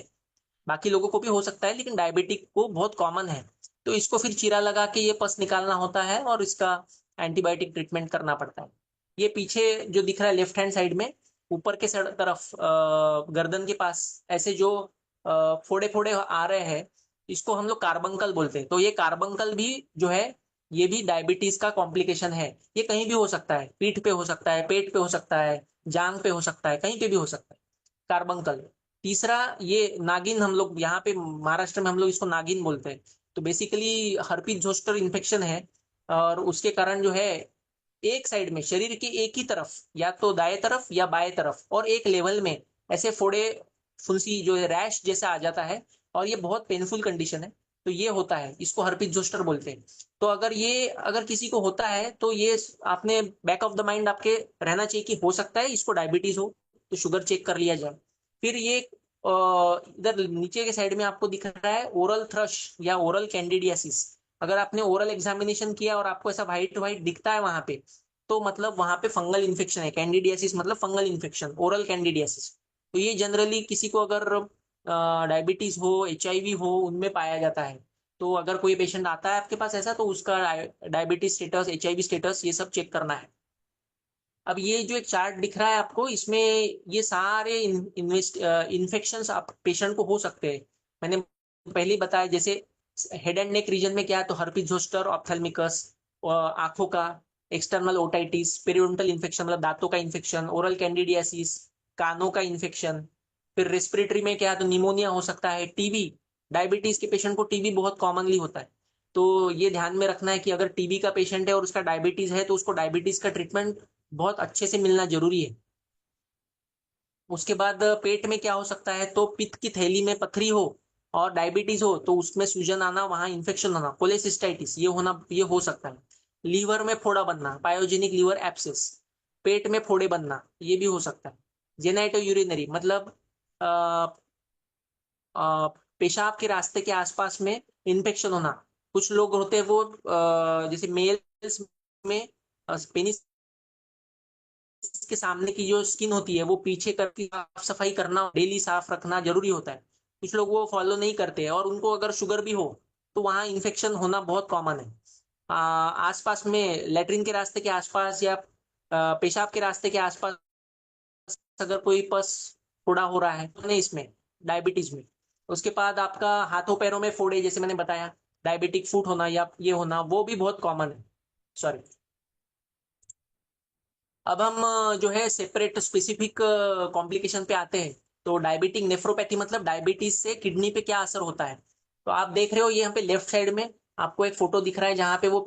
बाकी लोगों को भी हो सकता है लेकिन डायबिटिक को बहुत कॉमन है। तो इसको फिर चीरा लगा के ये पस निकालना होता है और इसका एंटीबायोटिक ट्रीटमेंट करना पड़ता है। ये पीछे जो दिख रहा है लेफ्ट हैंड साइड में, ऊपर के तरफ गर्दन के पास ऐसे जो फोड़े फोड़े आ रहे हैं, इसको हम लोग कार्बंकल बोलते हैं। तो ये कार्बंकल भी जो है ये भी डायबिटीज का कॉम्प्लिकेशन है। ये कहीं भी हो सकता है, पीठ पे हो सकता है, पेट पे हो सकता है, जांग पे हो सकता है, कहीं पे भी हो सकता है। कार्बंकल। तीसरा, ये नागिन, हम लोग यहाँ पे महाराष्ट्र में हम लोग इसको नागिन बोलते हैं। तो बेसिकली हर्पीज जोस्टर इन्फेक्शन है, और उसके कारण जो है एक साइड में शरीर की एक ही तरफ, या तो दाएं तरफ या बाएं तरफ, और एक लेवल में ऐसे फोड़े, फुंसी जो है रैश जैसा आ जाता है, और ये बहुत पेनफुल कंडीशन है। तो ये होता है, इसको हर्पिस जोस्टर बोलते हैं। तो अगर किसी को होता है तो ये आपने बैक ऑफ द माइंड आपके रहना चाहिए कि हो सकता है इसको डायबिटीज हो, तो शुगर चेक कर लिया जाए। फिर ये इधर नीचे के साइड में आपको दिख रहा है ओरल थ्रश या ओरल कैंडिडियासिस। अगर आपने ओरल एग्जामिनेशन किया और आपको ऐसा व्हाइट व्हाइट दिखता है वहां पे, तो मतलब वहां पे फंगल इन्फेक्शन है। कैंडिडियासिस मतलब फंगल इन्फेक्शन, ओरल कैंडिडियासिस। तो ये जनरली किसी को अगर डायबिटीज हो, एचआईवी हो, उनमें पाया जाता है। तो अगर कोई पेशेंट आता है आपके पास ऐसा, तो उसका डायबिटीज स्टेटस, एचआईवी स्टेटस, ये सब चेक करना है। अब ये जो एक चार्ट दिख रहा है आपको, इसमें ये सारे इन्फेक्शन आप पेशेंट को हो सकते हैं। मैंने पहले ही बताया, जैसे हेड एंड नेक रीजन में क्या है, तो हर्पिस जोस्टर, ऑप्थेल्मिकस, आंखों का एक्सटर्नल ओटाइटिस, पेरियोडोंटल इन्फेक्शन मतलब दांतों का इन्फेक्शन, ओरल कैंडिडियासिस, कानों का इन्फेक्शन। फिर रेस्पिरेटरी में क्या है, तो निमोनिया हो सकता है, टीबी। डायबिटीज के पेशेंट को टीबी बहुत कॉमनली होता है। तो ये ध्यान में रखना है कि अगर टीबी का पेशेंट है और उसका डायबिटीज है, तो उसको डायबिटीज का ट्रीटमेंट बहुत अच्छे से मिलना जरूरी है। उसके बाद पेट में क्या हो सकता है, तो पित्त की थैली में पथरी हो और डायबिटीज हो, तो उसमें सूजन आना, वहां इन्फेक्शन होना, कोलेसिस्टाइटिस, ये होना, ये हो सकता है। लीवर में फोड़ा बनना, पायोजेनिक लीवर एब्सेस। पेट में फोड़े बनना, ये भी हो सकता है। जेनाइटो यूरिनरी मतलब अ, पेशाब के रास्ते के आसपास में इन्फेक्शन होना। कुछ लोग होते हैं वो जैसे मेल्स में पेनिस के सामने की जो स्किन होती है वो पीछे करके साफ सफाई करना, डेली साफ रखना जरूरी होता है। कुछ लोग वो फॉलो नहीं करते हैं, और उनको अगर शुगर भी हो तो वहां इन्फेक्शन होना बहुत कॉमन है। आसपास में लेटरिन के रास्ते के आसपास या पेशाब के रास्ते के आसपास अगर कोई पस फोड़ा हो रहा है तो नहीं, इसमें डायबिटीज में। उसके बाद आपका हाथों पैरों में फोड़े, जैसे मैंने बताया, डायबिटिक फुट होना या ये होना, वो भी बहुत कॉमन है। सॉरी। अब हम जो है सेपरेट स्पेसिफिक कॉम्प्लिकेशन पे आते हैं। तो डायबिटिक नेफ्रोपैथी मतलब डायबिटीज से किडनी पे क्या असर होता है। तो आप देख रहे हो ये यहाँ पे लेफ्ट साइड में आपको एक फोटो दिख रहा है, जहाँ पे वो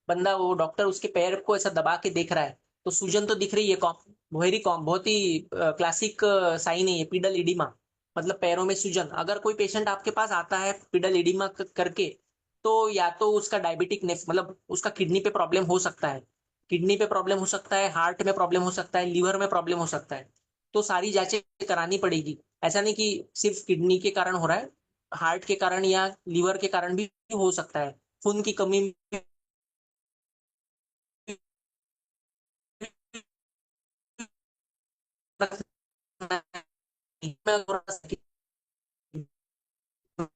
बंदा, वो डॉक्टर उसके पैर को ऐसा दबा के देख रहा है। तो सूजन तो दिख रही है, कॉम वेरी कॉम, बहुत ही क्लासिक साइन है ये, पिडल इडिमा। मतलब पैरों में सूजन। अगर कोई पेशेंट आपके पास आता है पिडल इडिमा करके, तो या तो उसका डायबिटिक नेफ मतलब उसका किडनी पे प्रॉब्लम हो सकता है। किडनी पे प्रॉब्लम हो सकता है, हार्ट में प्रॉब्लम हो सकता है, लीवर में प्रॉब्लम हो सकता है। तो सारी जांचें करानी पड़ेगी। ऐसा नहीं कि सिर्फ किडनी के कारण हो रहा है, हार्ट के कारण या लीवर के कारण भी हो सकता है। खून की कमी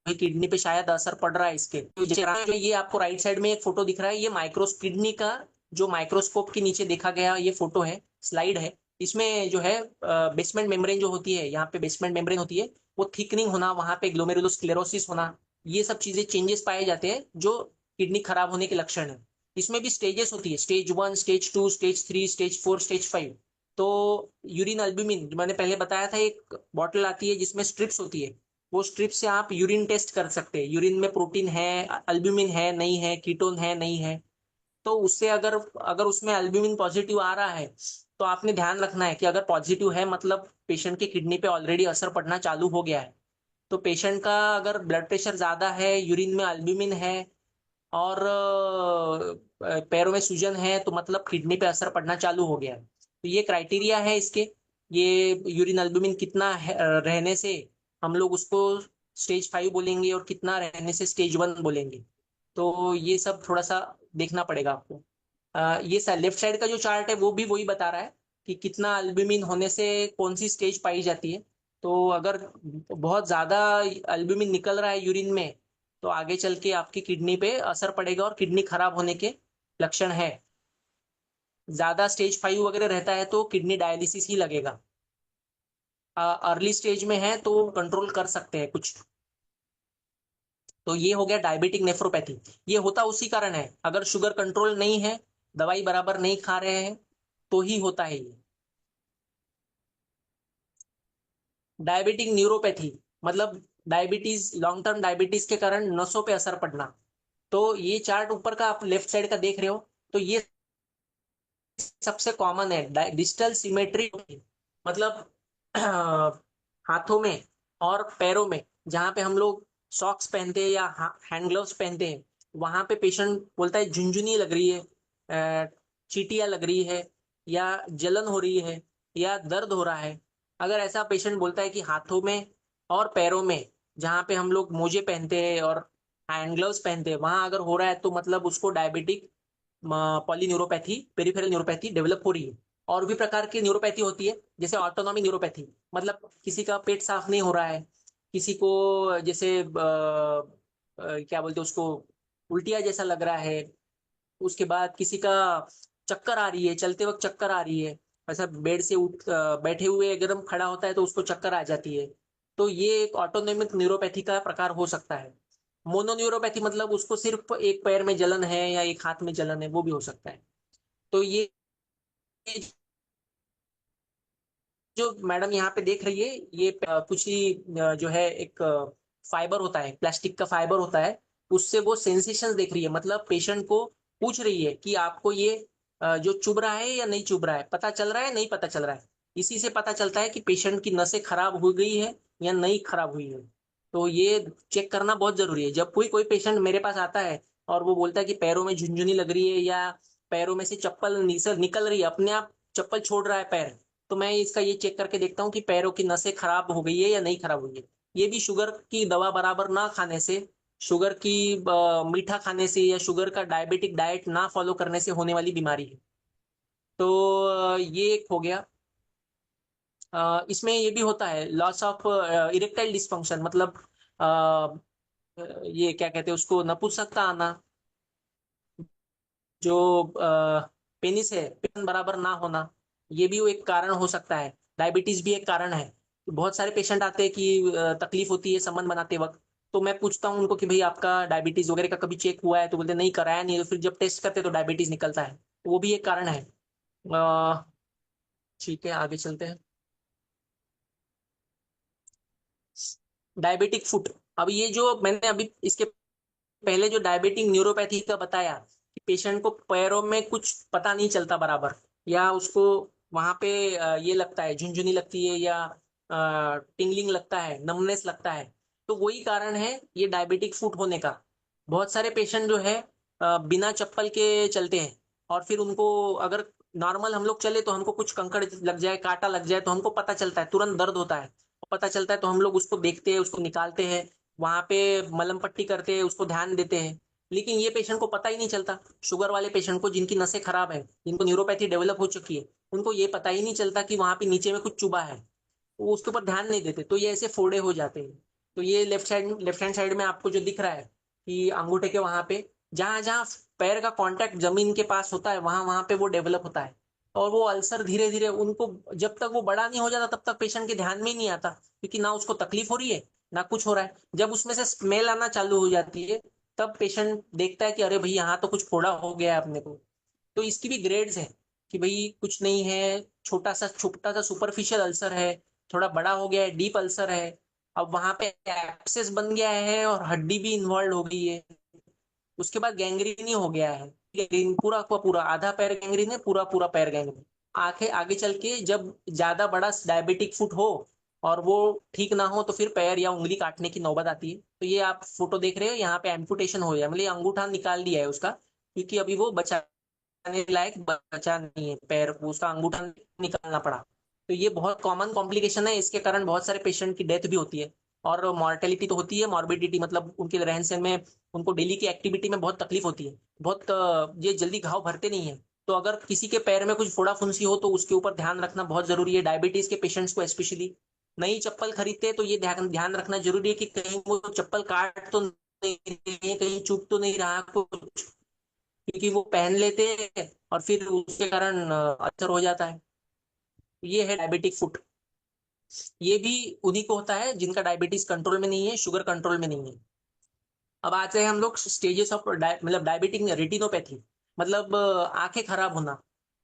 किडनी पे शायद असर पड़ रहा है इसके। तो जैसे ये आपको राइट साइड में एक फोटो दिख रहा है, ये माइक्रोस किडनी का जो माइक्रोस्कोप के नीचे देखा गया ये फोटो है, स्लाइड है। इसमें जो है बेसमेंट मेम्ब्रेन जो होती है, यहाँ पे बेसमेंट मेम्ब्रेन होती है, वो थिकनिंग होना, वहां पे ग्लोमेरुलोस्क्लेरोसिस होना, ये सब चीजें चेंजेस पाए जाते हैं जो किडनी खराब होने के लक्षण है। इसमें भी स्टेजेस होती है, stage 1, stage 2, stage 3, stage 4, stage 5। तो यूरिन अल्ब्यूमिन जो मैंने पहले बताया था, एक बॉटल आती है जिसमें स्ट्रिप्स होती है, वो स्ट्रिप से आप यूरिन टेस्ट कर सकते हैं। यूरिन में प्रोटीन है, अल्ब्यूमिन है नहीं है, कीटोन है नहीं है। तो उससे अगर अगर उसमें अल्ब्यूमिन पॉजिटिव आ रहा है, तो आपने ध्यान रखना है कि अगर पॉजिटिव है मतलब पेशेंट के किडनी पे ऑलरेडी असर पड़ना चालू हो गया है। तो पेशेंट का अगर ब्लड प्रेशर ज्यादा है, यूरिन में अल्ब्यूमिन है, और पैरों में सूजन है, तो मतलब किडनी पे असर पड़ना चालू हो गया है। तो ये क्राइटेरिया है इसके। ये यूरिन एल्ब्यूमिन कितना रहने से हम लोग उसको स्टेज 5 बोलेंगे, और कितना रहने से स्टेज 1 बोलेंगे। तो ये सब थोड़ा सा देखना पड़ेगा आपको। ये लेफ्ट साइड का जो चार्ट है वो भी वही बता रहा है कि कितना एल्ब्यूमिन होने से कौन सी स्टेज पाई जाती है। तो अगर बहुत ज्यादा एल्ब्यूमिन निकल रहा है यूरिन में, तो आगे चल के आपकी किडनी पे असर पड़ेगा और किडनी खराब होने के लक्षण है। ज्यादा स्टेज 5 वगैरह रहता है तो किडनी डायलिसिस ही लगेगा। अर्ली स्टेज में है तो कंट्रोल कर सकते हैं कुछ। तो ये हो गया डायबिटिक नेफ्रोपैथी। ये होता उसी कारण है, अगर शुगर कंट्रोल नहीं है, दवाई बराबर नहीं खा रहे हैं, तो ही होता है ये। डायबिटिक न्यूरोपैथी मतलब डायबिटीज, लॉन्ग टर्म डायबिटीज के कारण नसों पे असर पड़ना। तो ये चार्ट ऊपर का आप लेफ्ट साइड का देख रहे हो, तो ये सबसे कॉमन है डिजिटल सिमेट्री। मतलब हाथों में और पैरों में, जहां पे हम लोग सॉक्स पहनते हैं या हैंड ग्लव्स पहनते हैं, वहां पे पेशेंट बोलता है झुंझुनी लग रही है, चीटियां लग रही है, या जलन हो रही है, या दर्द हो रहा है। अगर ऐसा पेशेंट बोलता है कि हाथों में और पैरों में, जहां पे हम लोग मोजे पहनते हैं और हैंड ग्लव्स पहनते हैं, वहां अगर हो रहा है, तो मतलब उसको diabetic polyneuropathy, peripheral neuropathy develop हो रही है। और भी प्रकार की न्यूरोपैथी होती है, जैसे ऑटोनॉमी न्यूरोपैथी, मतलब किसी का पेट साफ नहीं हो रहा है, किसी को जैसे क्या बोलते हैं उसको, उल्टिया जैसा लग रहा है, उसके बाद किसी का चक्कर आ रही है, चलते वक्त चक्कर आ रही है, ऐसा बेड से उठ बैठे हुए एकदम खड़ा होता है तो उसको चक्कर आ जाती है, तो ये एक ऑटोनोमिक न्यूरोपैथी का प्रकार हो सकता है। मोनोन्यूरोपैथी मतलब उसको सिर्फ एक पैर में जलन है या एक हाथ में जलन है, वो भी हो सकता है। तो ये जो मैडम यहाँ पे देख रही है, ये कुछ ही जो है एक फाइबर होता है, प्लास्टिक का फाइबर होता है, उससे वो सेंसेशन देख रही है, मतलब पेशेंट को पूछ रही है कि आपको ये जो चुभ रहा है या नहीं चुभ रहा है, पता चल रहा है नहीं पता चल रहा है। इसी से पता चलता है कि पेशेंट की नसें खराब हो गई है या नहीं खराब हुई है। तो ये चेक करना बहुत जरूरी है। जब कोई कोई पेशेंट मेरे पास आता है और वो बोलता है कि पैरों में झुंझुनी लग रही है या पैरों में से चप्पल निकल रही है, अपने आप चप्पल छोड़ रहा है पैर, तो मैं इसका ये चेक करके देखता हूँ कि पैरों की नसें खराब हो गई है या नहीं खराब हुई है। ये भी शुगर की दवा बराबर ना खाने से, शुगर की मीठा खाने से या शुगर का डायबिटिक डाइट ना फॉलो करने से होने वाली बीमारी है। तो ये एक हो गया। इसमें ये भी होता है लॉस ऑफ इरेक्टाइल डिस्फंक्शन, मतलब अ, ये क्या कहते हैं उसको, नपुंसकता आना, जो पेनिस है पेन बराबर ना होना, ये भी वो एक कारण हो सकता है। डायबिटीज भी एक कारण है। बहुत सारे पेशेंट आते हैं कि तकलीफ होती है संबंध बनाते वक्त, तो मैं पूछता हूँ उनको कि भाई आपका डायबिटीज वगैरह का कभी चेक हुआ है, तो बोलते नहीं कराया नहीं, तो फिर जब टेस्ट करते तो डायबिटीज निकलता है, तो वो भी एक कारण है। अ, ठीक है, आगे चलते हैं। Diabetic foot. अब ये जो मैंने अभी इसके पहले जो डायबिटिक न्यूरोपैथी का बताया कि पेशेंट को पैरों में कुछ पता नहीं चलता बराबर, या उसको वहां पे ये लगता है, झुंझुनी लगती है, या टिंगलिंग लगता है, नमनेस लगता है, तो वही कारण है ये डायबिटिक फुट होने का। बहुत सारे पेशेंट जो है बिना चप्पल के चलते हैं, और फिर उनको अगर नॉर्मल हम लोग चले तो हमको कुछ कंकड़ लग जाए, कांटा लग जाए, तो हमको पता चलता है, तुरंत दर्द होता है, पता चलता है, तो हम लोग उसको देखते हैं, उसको निकालते हैं, वहां पे मलम पट्टी करते हैं, उसको ध्यान देते हैं। लेकिन ये पेशेंट को पता ही नहीं चलता, शुगर वाले पेशेंट को जिनकी नसें खराब है, जिनको न्यूरोपैथी डेवलप हो चुकी है, उनको ये पता ही नहीं चलता कि वहां पे नीचे में कुछ चुभा है, वो उसके ऊपर ध्यान नहीं देते, तो ये ऐसे फोड़े हो जाते हैं। तो ये लेफ्ट हैंड साइड में आपको जो दिख रहा है कि अंगूठे के वहां पे, जहां जहां पैर का कांटेक्ट जमीन के पास होता है, वहां वहां पे वो डेवलप होता है। और वो अल्सर धीरे धीरे उनको, जब तक वो बड़ा नहीं हो जाता तब तक पेशेंट के ध्यान में ही नहीं आता, क्योंकि ना उसको तकलीफ हो रही है ना कुछ हो रहा है। जब उसमें से स्मेल आना चालू हो जाती है, तब पेशेंट देखता है कि अरे भाई यहाँ तो कुछ फोड़ा हो गया है अपने को। तो इसकी भी ग्रेड्स है कि भाई कुछ नहीं है, छोटा सा सुपरफिशियल अल्सर है, थोड़ा बड़ा हो गया है, डीप अल्सर है, अब वहां पे एब्सेस बन गया है और हड्डी भी इन्वॉल्व हो गई है, उसके बाद गैंग्रीन ही हो गया है, गैंग्रीन पूरा का पूरा, आधा पैर गैंग्रीन है, पूरा पूरा पैर गैंग्रीन। आगे आगे चल के जब ज्यादा बड़ा डायबिटिक फुट हो और वो ठीक ना हो, तो फिर पैर या उंगली काटने की नौबत आती है। तो ये आप फोटो देख रहे हो, यहाँ पे एम्पुटेशन हो गया, मतलब ये अंगूठा निकाल दिया है उसका, क्योंकि अभी वो बचाने लायक बचा नहीं है पैर, वो उसका अंगूठा निकालना पड़ा। तो ये बहुत कॉमन कॉम्प्लिकेशन है, इसके कारण बहुत सारे पेशेंट की डेथ भी होती है। और मॉर्टेलिटी तो होती है, मॉर्बिडिटी मतलब उनके रहन सहन में, उनको डेली की एक्टिविटी में बहुत तकलीफ होती है, बहुत ये जल्दी घाव भरते नहीं है। तो अगर किसी के पैर में कुछ फोड़ा फुंसी हो तो उसके ऊपर ध्यान रखना बहुत जरूरी है, डायबिटीज के पेशेंट्स को स्पेशली। नई चप्पल खरीदते हैं तो ये ध्यान ध्यान रखना जरूरी है कि कहीं वो चप्पल काट तो नहीं रही है, कहीं चुभ तो नहीं रहा कुछ, क्योंकि वो पहन लेते हैं और फिर उसके कारण असर हो जाता है। ये है डायबिटिक फुट। ये भी उन्हीं को होता है जिनका डायबिटीज कंट्रोल में नहीं है, शुगर कंट्रोल में नहीं है। अब आते हैं हम लोग स्टेजेस ऑफ मतलब डायबिटिक रेटिनोपैथी, मतलब आंखें खराब होना।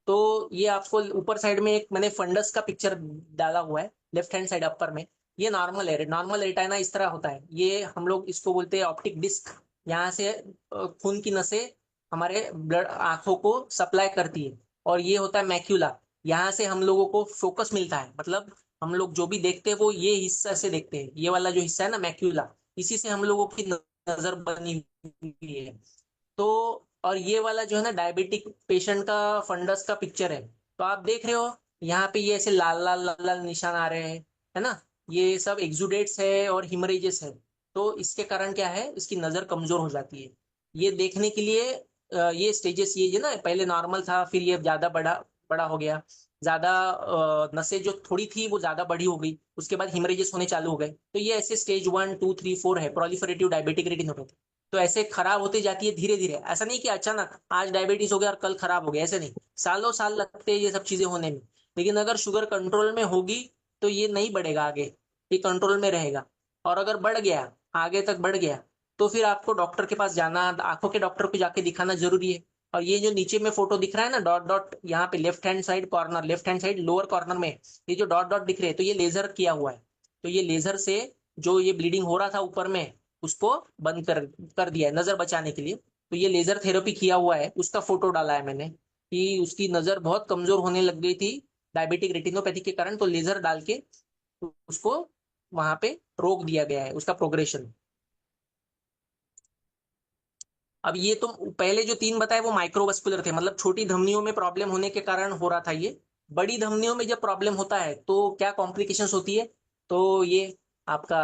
तो ये आपको ऊपर साइड में एक मैंने फंडस का पिक्चर डाला हुआ है, लेफ्ट हैंड साइड अपर में। ये नॉर्मल है, नॉर्मल रेटाइना इस तरह होता है। ये हम लोग इसको बोलते हैं ऑप्टिक डिस्क। यहाँ से खून की नसें हमारे ब्लड आंखों को सप्लाई करती है। और ये होता है मैक्यूला। यहाँ से हम लोगों को फोकस मिलता है, मतलब हम लोग जो भी देखते हैं वो ये हिस्सा से देखते हैं। ये वाला जो हिस्सा है ना मैक्यूला, इसी से हम लोगों की नजर बनी हुई है। तो और ये वाला जो है ना डायबिटिक पेशेंट का फंडस का पिक्चर है। तो आप देख रहे हो यहाँ पे ये ऐसे लाल लाल लाल लाल निशान आ रहे हैं, है ना। ये सब एक्सुडेट्स है और हिमरेजेस है। तो इसके कारण क्या है, इसकी नजर कमजोर हो जाती है। ये देखने के लिए ये स्टेजेस ये जो ना पहले नॉर्मल था, फिर ये ज्यादा बड़ा बड़ा हो गया, ज्यादा नसें जो थोड़ी थी वो ज्यादा बड़ी हो गई, उसके बाद हिमरेजेस होने चालू हो गए। तो ये ऐसे स्टेज 1 2 3 4 है प्रोलिफरेटिव डायबिटिक रेटिनोपैथी। तो ऐसे खराब होती जाती है धीरे धीरे। ऐसा नहीं कि अचानक आज डायबिटीज हो गया और कल खराब हो गया, ऐसे नहीं। सालों साल लगते हैं ये सब चीजें होने में। लेकिन अगर शुगर कंट्रोल में होगी तो ये नहीं बढ़ेगा आगे, ये कंट्रोल में रहेगा। और अगर बढ़ गया, आगे तक बढ़ गया, तो फिर आपको डॉक्टर के पास जाना, आंखों के डॉक्टर को जाके दिखाना जरूरी है। और ये जो नीचे में फोटो दिख रहा है ना डॉट डॉट, यहाँ पे left hand side corner, left hand side lower corner में ये जो डॉट डॉट दिख रहे हैं, तो ये लेजर किया हुआ है। तो ये लेजर से जो ये ब्लीडिंग हो रहा था ऊपर में, उसको बंद कर दिया है नजर बचाने के लिए। तो ये लेजर थेरेपी किया हुआ है, उसका फोटो डाला है मैंने कि उसकी नजर बहुत कमजोर होने लग गई थी डायबिटिक रेटिनोपैथी के कारण। तो लेजर डाल के उसको वहां पे रोक दिया गया है उसका प्रोग्रेशन। अब ये तो पहले जो 3 बताए वो माइक्रोवस्कुलर थे, मतलब छोटी धमनियों में प्रॉब्लम होने के कारण हो रहा था ये। बड़ी धमनियों में जब प्रॉब्लम होता है तो क्या कॉम्प्लिकेशंस होती है, तो ये आपका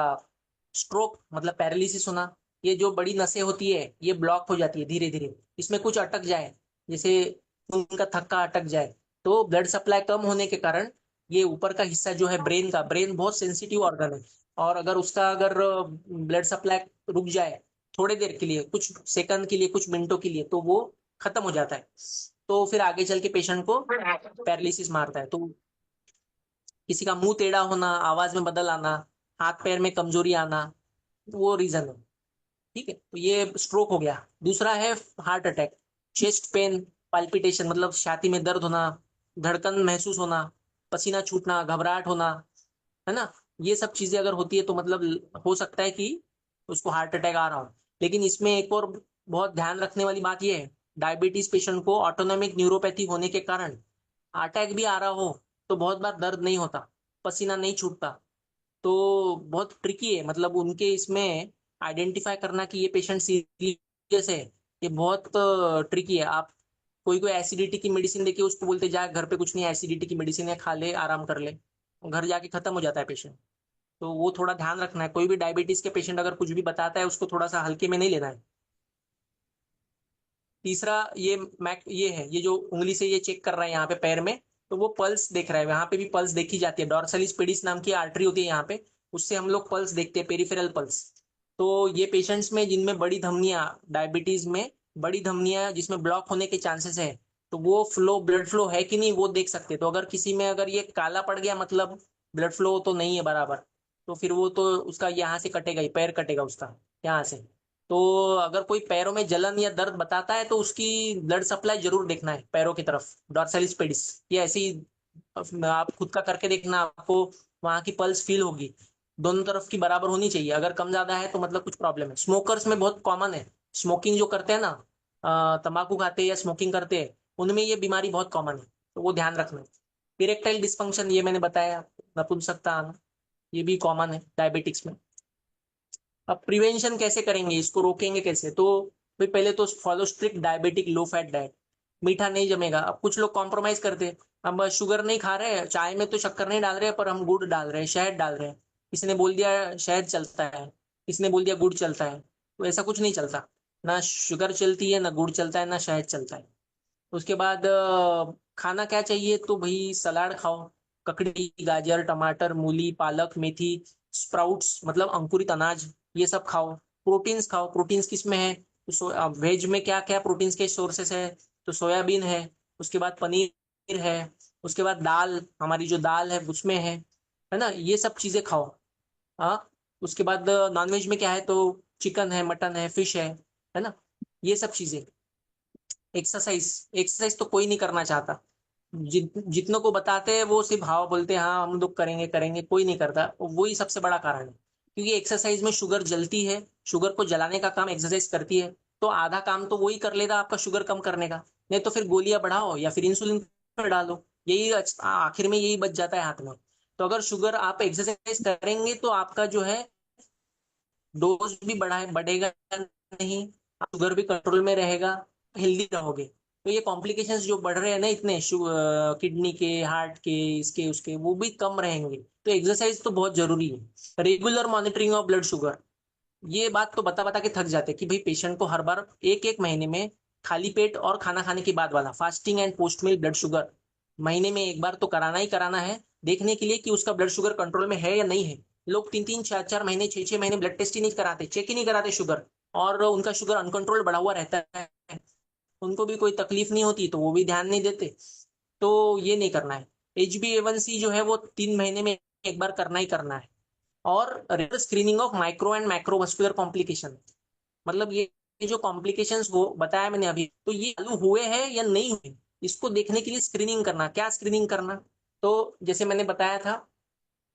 स्ट्रोक मतलब पैरालिसिस होना। ये जो बड़ी नसें होती है ये ब्लॉक हो जाती है धीरे धीरे, इसमें कुछ अटक जाए, जैसे खून का थक्का अटक जाए, तो ब्लड सप्लाई कम होने के कारण ये ऊपर का हिस्सा जो है ब्रेन का, ब्रेन बहुत सेंसिटिव ऑर्गन है। और अगर उसका अगर ब्लड सप्लाई रुक जाए थोड़ी देर के लिए, कुछ सेकंड के लिए, कुछ मिनटों के लिए, तो वो खत्म हो जाता है। तो फिर आगे चल के पेशेंट को पैरालिसिस मारता है। तो किसी का मुंह टेढ़ा होना, आवाज में बदल आना, हाथ पैर में कमजोरी आना, वो रीजन है। ठीक है, तो ये स्ट्रोक हो गया। दूसरा है heart attack, chest pain, palpitation मतलब छाती में दर्द होना, धड़कन महसूस होना, पसीना छूटना, घबराहट होना, है ना। ये सब चीजें अगर होती है तो मतलब हो सकता है कि उसको हार्ट अटैक आ रहा हो। लेकिन इसमें एक और बहुत ध्यान रखने वाली बात यह है, डायबिटीज पेशेंट को ऑटोनोमिक न्यूरोपैथी होने के कारण अटैक भी आ रहा हो तो बहुत बार दर्द नहीं होता, पसीना नहीं छूटता। तो बहुत ट्रिकी है, मतलब उनके इसमें आइडेंटिफाई करना कि ये पेशेंट सीरियस है, ये बहुत ट्रिकी है। आप कोई कोई एसिडिटी की मेडिसिन देके उसको बोलते जा घर पे कुछ नहीं, एसिडिटी की मेडिसिन है खा ले आराम कर ले, घर जाके खत्म हो जाता है पेशेंट। तो वो थोड़ा ध्यान रखना है, कोई भी डायबिटीज के पेशेंट अगर कुछ भी बताता है उसको थोड़ा सा हल्के में नहीं लेना है। तीसरा ये मैक ये है, ये जो उंगली से ये चेक कर रहा है यहाँ पे पैर में, तो वो पल्स देख रहा है। यहाँ पे भी पल्स देखी जाती है, डॉर्सलिस पेडिस नाम की आर्टरी होती है यहाँ पे, उससे हम लोग पल्स देखते हैं, पेरिफेरल पल्स। तो ये पेशेंट्स में जिनमें बड़ी धमनियां, डायबिटीज में बड़ी धमनियां जिसमें ब्लॉक होने के चांसेस है, तो वो फ्लो, ब्लड फ्लो है कि नहीं वो देख सकते हैं। तो अगर किसी में अगर ये काला पड़ गया मतलब ब्लड फ्लो तो नहीं है बराबर, तो फिर वो तो उसका यहाँ से कटेगा ही, पैर कटेगा उसका यहाँ से। तो अगर कोई पैरों में जलन या दर्द बताता है तो उसकी ब्लड सप्लाई जरूर देखना है पैरों की तरफ, डॉर्सलिस पेडिस। ये ऐसे ही आप खुद का करके देखना, आपको वहां की पल्स फील होगी। दोनों तरफ की बराबर होनी चाहिए, अगर कम ज्यादा है तो मतलब कुछ प्रॉब्लम है। स्मोकर्स में बहुत कॉमन है, स्मोकिंग जो करते हैं ना, तंबाकू खाते हैं या स्मोकिंग करते हैं, उनमें ये बीमारी बहुत कॉमन है, तो वो ध्यान रखना। इरेक्टाइल डिस्फंक्शन ये मैंने बताया, नपुंसकता आना, ये भी कॉमन है डायबिटिक्स में। अब प्रिवेंशन कैसे करेंगे, इसको रोकेंगे कैसे, तो भाई पहले तो follow strict diabetic low fat diet. मीठा नहीं जमेगा। अब कुछ लोग कॉम्प्रोमाइज करते हैं, हम शुगर नहीं खा रहे हैं, चाय में तो शक्कर नहीं डाल रहे हैं पर हम गुड़ डाल रहे हैं, शहद डाल रहे हैं। किसी ने बोल दिया शहद चलता है, किसी ने बोल दिया गुड़ चलता है। तो ऐसा कुछ नहीं चलता, ना शुगर चलती है, ना गुड़ चलता है, ना शहद चलता है। उसके बाद खाना क्या चाहिए, तो भाई सलाद खाओ, ककड़ी, गाजर, टमाटर, मूली, पालक, मेथी, स्प्राउट्स मतलब अंकुरित अनाज, ये सब खाओ। प्रोटीन्स खाओ, प्रोटीन्स किस में है, तो वेज में क्या क्या प्रोटीन्स के सोर्सेस है, तो सोयाबीन है, उसके बाद पनीर है, उसके बाद दाल, हमारी जो दाल है उसमें है ना, ये सब चीजें खाओ। हाँ, उसके बाद नॉनवेज में क्या है, तो चिकन है, मटन है, फिश है ना, ये सब चीजें। एक्सरसाइज, एक्सरसाइज तो कोई नहीं करना चाहता। जितनों को बताते हैं वो सिर्फ हाँ बोलते हैं, हाँ हम लोग करेंगे करेंगे, कोई नहीं करता। वही सबसे बड़ा कारण है, क्योंकि एक्सरसाइज में शुगर जलती है, शुगर को जलाने का काम एक्सरसाइज करती है। तो आधा काम तो वही कर लेगा आपका शुगर कम करने का। नहीं तो फिर गोलियां बढ़ाओ या फिर इंसुलिन पर डालो, यही आखिर में यही बच जाता है हाथ में। तो अगर शुगर आप एक्सरसाइज करेंगे तो आपका जो है डोज भी बढ़ेगा नहीं, शुगर भी कंट्रोल में रहेगा, हेल्दी रहोगे। तो ये कॉम्प्लिकेशंस जो बढ़ रहे हैं ना इतने, किडनी के, हार्ट के, इसके उसके, वो भी कम रहेंगे। तो एक्सरसाइज तो बहुत जरूरी है। Regular monitoring of blood sugar, ये बात तो बता बता के थक जाते हैं कि भाई पेशेंट को हर बार एक एक महीने में खाली पेट और खाना खाने के बाद वाला fasting and post meal blood sugar महीने में एक बार तो कराना ही कराना है, देखने के लिए कि उसका ब्लड शुगर कंट्रोल में है या नहीं है। लोग 3 3 4 4 महीने, 6 6 महीने ब्लड टेस्ट ही नहीं कराते, चेक ही नहीं कराते शुगर, और उनका शुगर अनकंट्रोल बढ़ा हुआ रहता है। उनको भी कोई तकलीफ नहीं होती तो वो भी ध्यान नहीं देते। तो ये नहीं करना है। HbA1c जो है वो 3 महीने में एक बार करना ही करना है। और regular screening of micro and macrovascular complication, मतलब ये जो कॉम्प्लिकेशंस वो बताया मैंने अभी, तो ये चालू हुए हैं या नहीं हुए, इसको देखने के लिए स्क्रीनिंग करना। क्या स्क्रीनिंग करना? तो जैसे मैंने बताया था,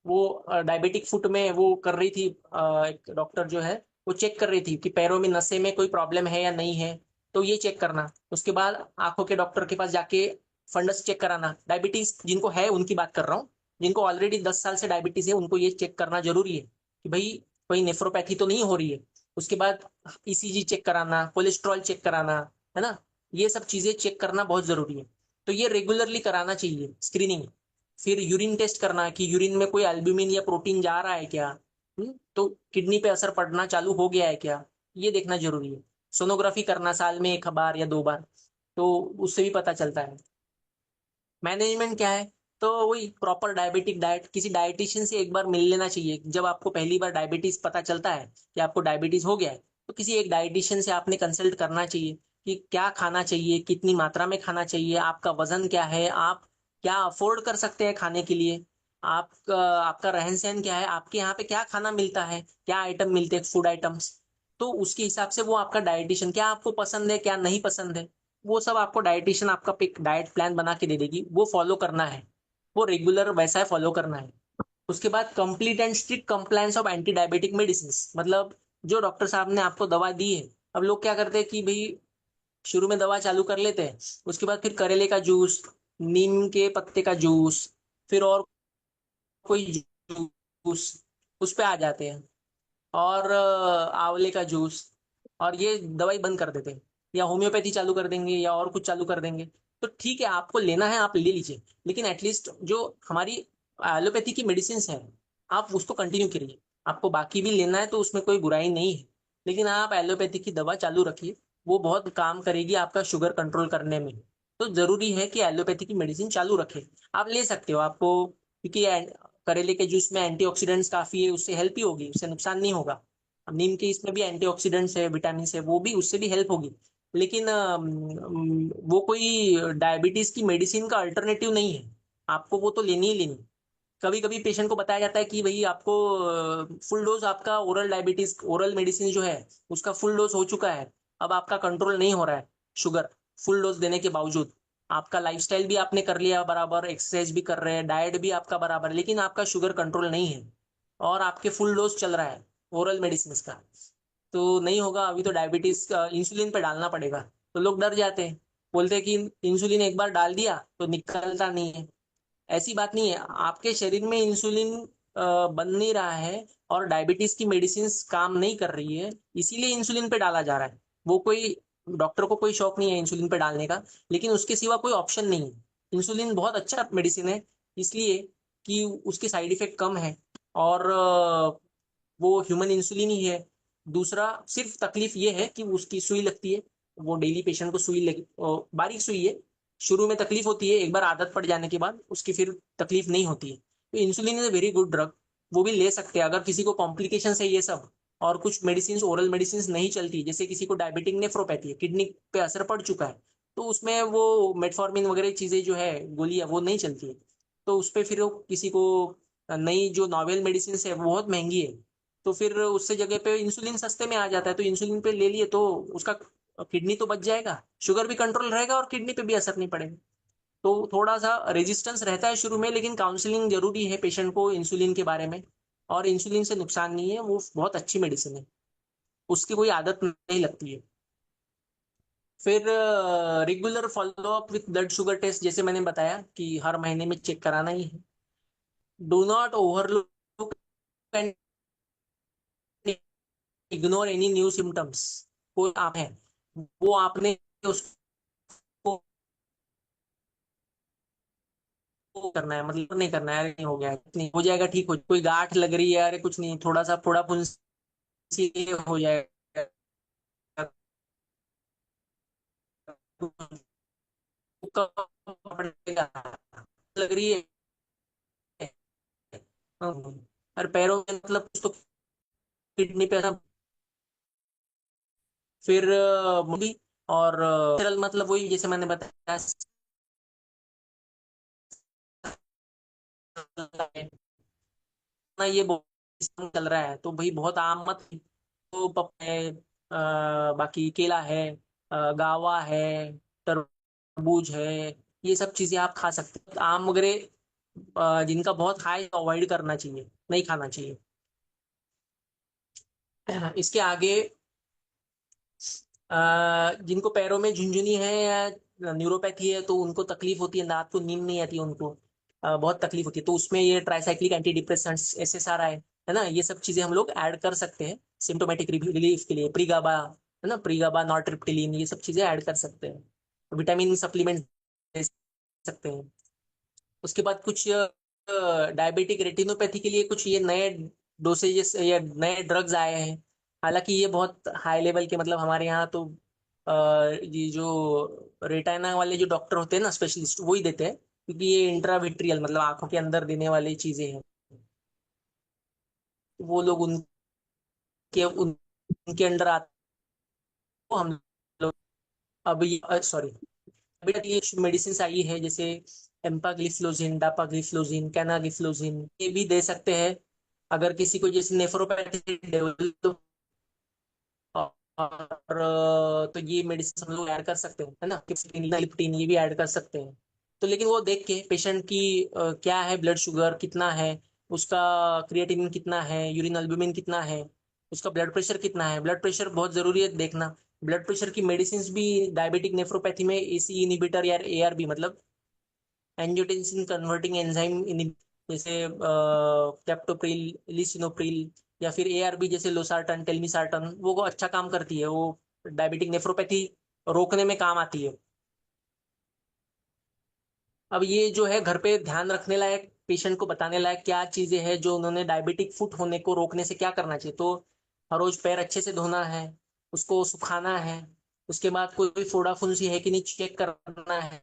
वो डायबिटिक फुट में वो कर रही थी, एक डॉक्टर जो है वो चेक कर रही थी कि पैरों में नशे में कोई प्रॉब्लम है या नहीं है। तो ये चेक करना। उसके बाद आंखों के डॉक्टर के पास जाके फंडस चेक कराना। डायबिटीज जिनको है उनकी बात कर रहा हूँ, जिनको ऑलरेडी 10 साल से डायबिटीज है उनको ये चेक करना जरूरी है कि भाई कोई नेफ्रोपैथी तो नहीं हो रही है। उसके बाद ECG चेक कराना, कोलेस्ट्रॉल चेक कराना, है ना, ये सब चीजें चेक करना बहुत जरूरी है। तो ये रेगुलरली कराना चाहिए स्क्रीनिंग। फिर यूरिन टेस्ट करना कि यूरिन में कोई एल्ब्यूमिन या प्रोटीन जा रहा है क्या, तो किडनी पे असर पड़ना चालू हो गया है क्या, ये देखना जरूरी है। सोनोग्राफी करना साल में 1 बार या 2 बार, तो उससे भी पता चलता है। मैनेजमेंट क्या है? तो वही प्रॉपर डायबिटिक डाइट, किसी डाइटिशियन से एक बार मिल लेना चाहिए। जब आपको पहली बार डायबिटीज पता चलता है कि आपको डायबिटीज हो गया है, तो किसी एक डाइटिशियन से आपने कंसल्ट करना चाहिए कि क्या खाना चाहिए, कितनी मात्रा में खाना चाहिए, आपका वजन क्या है, आप क्या अफोर्ड कर सकते हैं खाने के लिए, आपका आपका रहन सहन क्या है, आपके यहाँ पे क्या खाना मिलता है, क्या आइटम मिलते हैं, फूड आइटम्स। तो उसके हिसाब से वो आपका डाइटिशियन, क्या आपको पसंद है क्या नहीं पसंद है, वो सब आपको डाइटिशियन आपका पिक डाइट प्लान बना के दे देगी, वो फॉलो करना है। वो रेगुलर वैसा है फॉलो करना है। उसके बाद complete and strict compliance of anti diabetic medicine, मतलब जो डॉक्टर साहब ने आपको दवा दी है, अब लोग क्या करते हैं कि भाई शुरू में दवा चालू कर लेते हैं, उसके बाद फिर करेले का जूस, नीम के पत्ते का जूस, फिर और कोई जूस, उस पे आ जाते हैं, और आंवले का जूस, और ये दवाई बंद कर देते हैं, या होम्योपैथी चालू कर देंगे या और कुछ चालू कर देंगे। तो ठीक है, आपको लेना है आप ले लीजिए, लेकिन एटलीस्ट जो हमारी एलोपैथी की मेडिसिन है आप उसको कंटिन्यू करिए। आपको बाकी भी लेना है तो उसमें कोई बुराई नहीं है, लेकिन आप एलोपैथी की दवा चालू रखिए, वो बहुत काम करेगी आपका शुगर कंट्रोल करने में। तो जरूरी है कि एलोपैथी की मेडिसिन चालू रखें। आप ले सकते हो, आपको क्योंकि करेले के जूस में एंटीऑक्सीडेंट्स काफी है, उससे हेल्प ही होगी, उससे नुकसान नहीं होगा। अब नीम के इसमें भी एंटीऑक्सीडेंट्स है, विटामिन है, वो भी उससे भी हेल्प होगी। लेकिन वो कोई डायबिटीज की मेडिसिन का अल्टरनेटिव नहीं है, आपको वो तो लेनी ही लेनी। कभी कभी पेशेंट को बताया जाता है कि भाई आपको फुल डोज आपका ओरल डायबिटीज ओरल मेडिसिन जो है उसका फुल डोज हो चुका है, अब आपका कंट्रोल नहीं हो रहा है शुगर, फुल डोज देने के बावजूद। आपका लाइफस्टाइल भी आपने कर लिया बराबर, एक्सरसाइज भी कर रहे हैं, डाइट भी आपका बराबर, लेकिन आपका शुगर कंट्रोल नहीं है, और आपके फुल डोज चल रहा है ओरल मेडिसिन का, तो नहीं होगा। अभी तो डायबिटीज इंसुलिन पे डालना पड़ेगा। तो लोग डर जाते हैं, बोलते हैं कि इंसुलिन एक बार डाल दिया तो निकलता नहीं है। ऐसी बात नहीं है, आपके शरीर में इंसुलिन बन नहीं रहा है और डायबिटीज की मेडिसिन काम नहीं कर रही है, इसीलिए इंसुलिन पे डाला जा रहा है। वो कोई डॉक्टर को कोई शौक नहीं है इंसुलिन पे डालने का, लेकिन उसके सिवा कोई ऑप्शन नहीं है। इंसुलिन बहुत अच्छा मेडिसिन है, इसलिए कि उसके साइड इफेक्ट कम है, और वो ह्यूमन इंसुलिन ही है। दूसरा सिर्फ तकलीफ ये है कि उसकी सुई लगती है, वो डेली पेशेंट को सुई लगी, बारीक सुई है, शुरू में तकलीफ होती है, एक बार आदत पड़ जाने के बाद उसकी फिर तकलीफ नहीं होती है। तो insulin is a very good drug, वो भी ले सकते हैं अगर किसी को कॉम्प्लिकेशन है ये सब, और कुछ मेडिसिन ओरल मेडिसिन नहीं चलती, जैसे किसी को डायबिटिक नेफ्रोपैथी है, किडनी पे असर पड़ चुका है, तो उसमें वो मेटफॉर्मिन वगैरह चीजें जो है गोलियां वो नहीं चलती है। तो उस पर फिर वो किसी को नई जो नॉवेल मेडिसिन है वो बहुत महंगी है, तो फिर उससे जगह पे इंसुलिन सस्ते में आ जाता है, तो इंसुलिन पे ले लिए तो उसका किडनी तो बच जाएगा, शुगर भी कंट्रोल रहेगा और किडनी पे भी असर नहीं पड़ेगा। तो थोड़ा सा रेजिस्टेंस रहता है शुरू में, लेकिन काउंसलिंग जरूरी है पेशेंट को इंसुलिन के बारे में। और इंसुलिन से नुकसान नहीं है, वो बहुत अच्छी मेडिसिन है, उसकी कोई आदत नहीं लगती है। फिर regular followup with blood sugar test, जैसे मैंने बताया कि हर महीने में चेक कराना ही है। Do not overlook and ignore any new symptoms. कोई आप है, वो आपने उसको करना है, मतलब नहीं करना है, अरे नहीं हो गया है, नहीं हो जाएगा, ठीक हो, कोई गांठ लग रही है, अरे कुछ नहीं, थोड़ा सा फोड़ा फुंसी हो जाएगा, पड़ेगा, लग रही है, और पैरों में मतलब कुछ तो किडनी पे ऐसा। फिर भी, और मतलब वही जैसे मैंने बताया, ना ये बहुत चल रहा है, तो भाई बहुत आम मत, तो पपाया, बाकी केला है, गावा है, तरबूज है, ये सब चीजें आप खा सकते हैं। आम वगैरह जिनका बहुत हाई अवॉइड करना चाहिए, नहीं खाना चाहिए। इसके आगे जिनको पैरों में झुंझुनी है या न्यूरोपैथी है, तो उनको तकलीफ होती है, रात को नींद नहीं आती है उनको, बहुत तकलीफ होती है, तो उसमें ये ट्राइसाइक्लिक एंटी डिप्रेसेंट्स, SSRI है ना, ये सब चीजें हम लोग ऐड कर सकते हैं सिम्टोमेटिक रिलीफ के लिए। प्रीगाबा है ना, प्रीगाबा नॉरट्रिप्टिलिन, ये सब चीजें ऐड कर सकते हैं। विटामिन सप्लीमेंट दे सकते हैं। उसके बाद कुछ डायबिटिक रेटिनोपैथी के लिए कुछ ये नए डोसेजेस या नए ड्रग्स आए हैं। हालांकि ये बहुत हाई लेवल के, मतलब हमारे यहाँ तो ये जो रेटाना वाले जो डॉक्टर होते हैं ना, स्पेशलिस्ट, वो ही देते हैं, क्योंकि ये इंट्राविट्रियल मतलब आंखों के अंदर देने वाली चीजें हैं। वो लोग उनके अंडर आते हैं, हम लोग। अब ये सॉरी, अभी तक ये मेडिसिन आई है, जैसे एम्पाग्लिफ्लोजिन, डापाग्लिफ्लोजिन, कैनागिफ्लोजिन, ये भी दे सकते हैं अगर किसी को जैसे नेफ्रोपैथी डेवलप। और तो ये मेडिसिन हम लोग ऐड कर सकते हैं, है ना, लिप्टिन, ये भी ऐड कर सकते हैं। तो लेकिन वो देख के पेशेंट की क्या है, ब्लड शुगर कितना है, उसका क्रिएटिनिन कितना है, यूरिन एल्बुमिन कितना है, उसका ब्लड प्रेशर कितना है। ब्लड प्रेशर बहुत जरूरी है देखना। ब्लड प्रेशर की मेडिसिन भी डायबिटिक नेफ्रोपैथी में एसी इनिबिटर या ARB, मतलब एंजियोटेंसिन कन्वर्टिंग एंजाइम, जैसे कैप्टोप्रिल, लिसिनोप्रिल, या फिर ARB जैसे लोसार्टन, टेलमिसार्टन, वो अच्छा काम करती है, वो डायबिटिक नेफ्रोपैथी रोकने में काम आती है। अब ये जो है घर पे ध्यान रखने लायक, पेशेंट को बताने लायक क्या चीजें हैं जो उन्होंने डायबिटिक फुट होने को रोकने से क्या करना चाहिए, तो हर रोज पैर अच्छे से धोना है, उसको सुखाना है, उसके बाद कोई फोड़ा फुंसी है कि नहीं चेक करना है,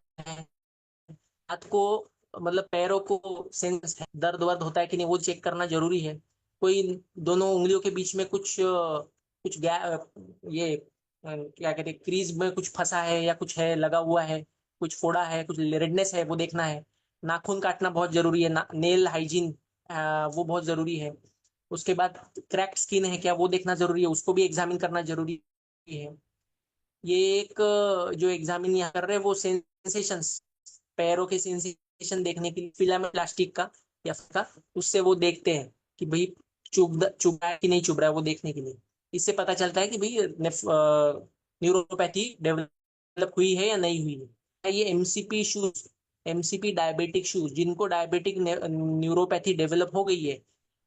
हाथ को, मतलब पैरों को सेंस दर्द वर्द होता है कि नहीं वो चेक करना जरूरी है। कोई दोनों उंगलियों के बीच में कुछ ये क्या कहते हैं, क्रीज में कुछ फंसा है या कुछ है लगा हुआ है, कुछ फोड़ा है, कुछ रेडनेस है, वो देखना है। नाखून काटना बहुत जरूरी है, नेल हाइजीन वो बहुत जरूरी है। उसके बाद क्रैक्ड स्किन है क्या, वो देखना जरूरी है, उसको भी एग्जामिन करना जरूरी है। ये एक जो एग्जामिन यहाँ कर रहे हैं वो सेंसेशंस, पैरों के सेंसेशन देखने के लिए फिलामेंट प्लास्टिक का या का, उससे वो देखते हैं कि भाई चुभ रहा है कि नहीं चुभ रहा है, वो देखने के लिए। इससे पता चलता है कि भाई न्यूरोपैथी डेवलप हुई है या नहीं हुई है। ये MCP shoes, MCP diabetic shoes, जिनको डायबिटिक न्यूरोपैथी डेवलप हो गई है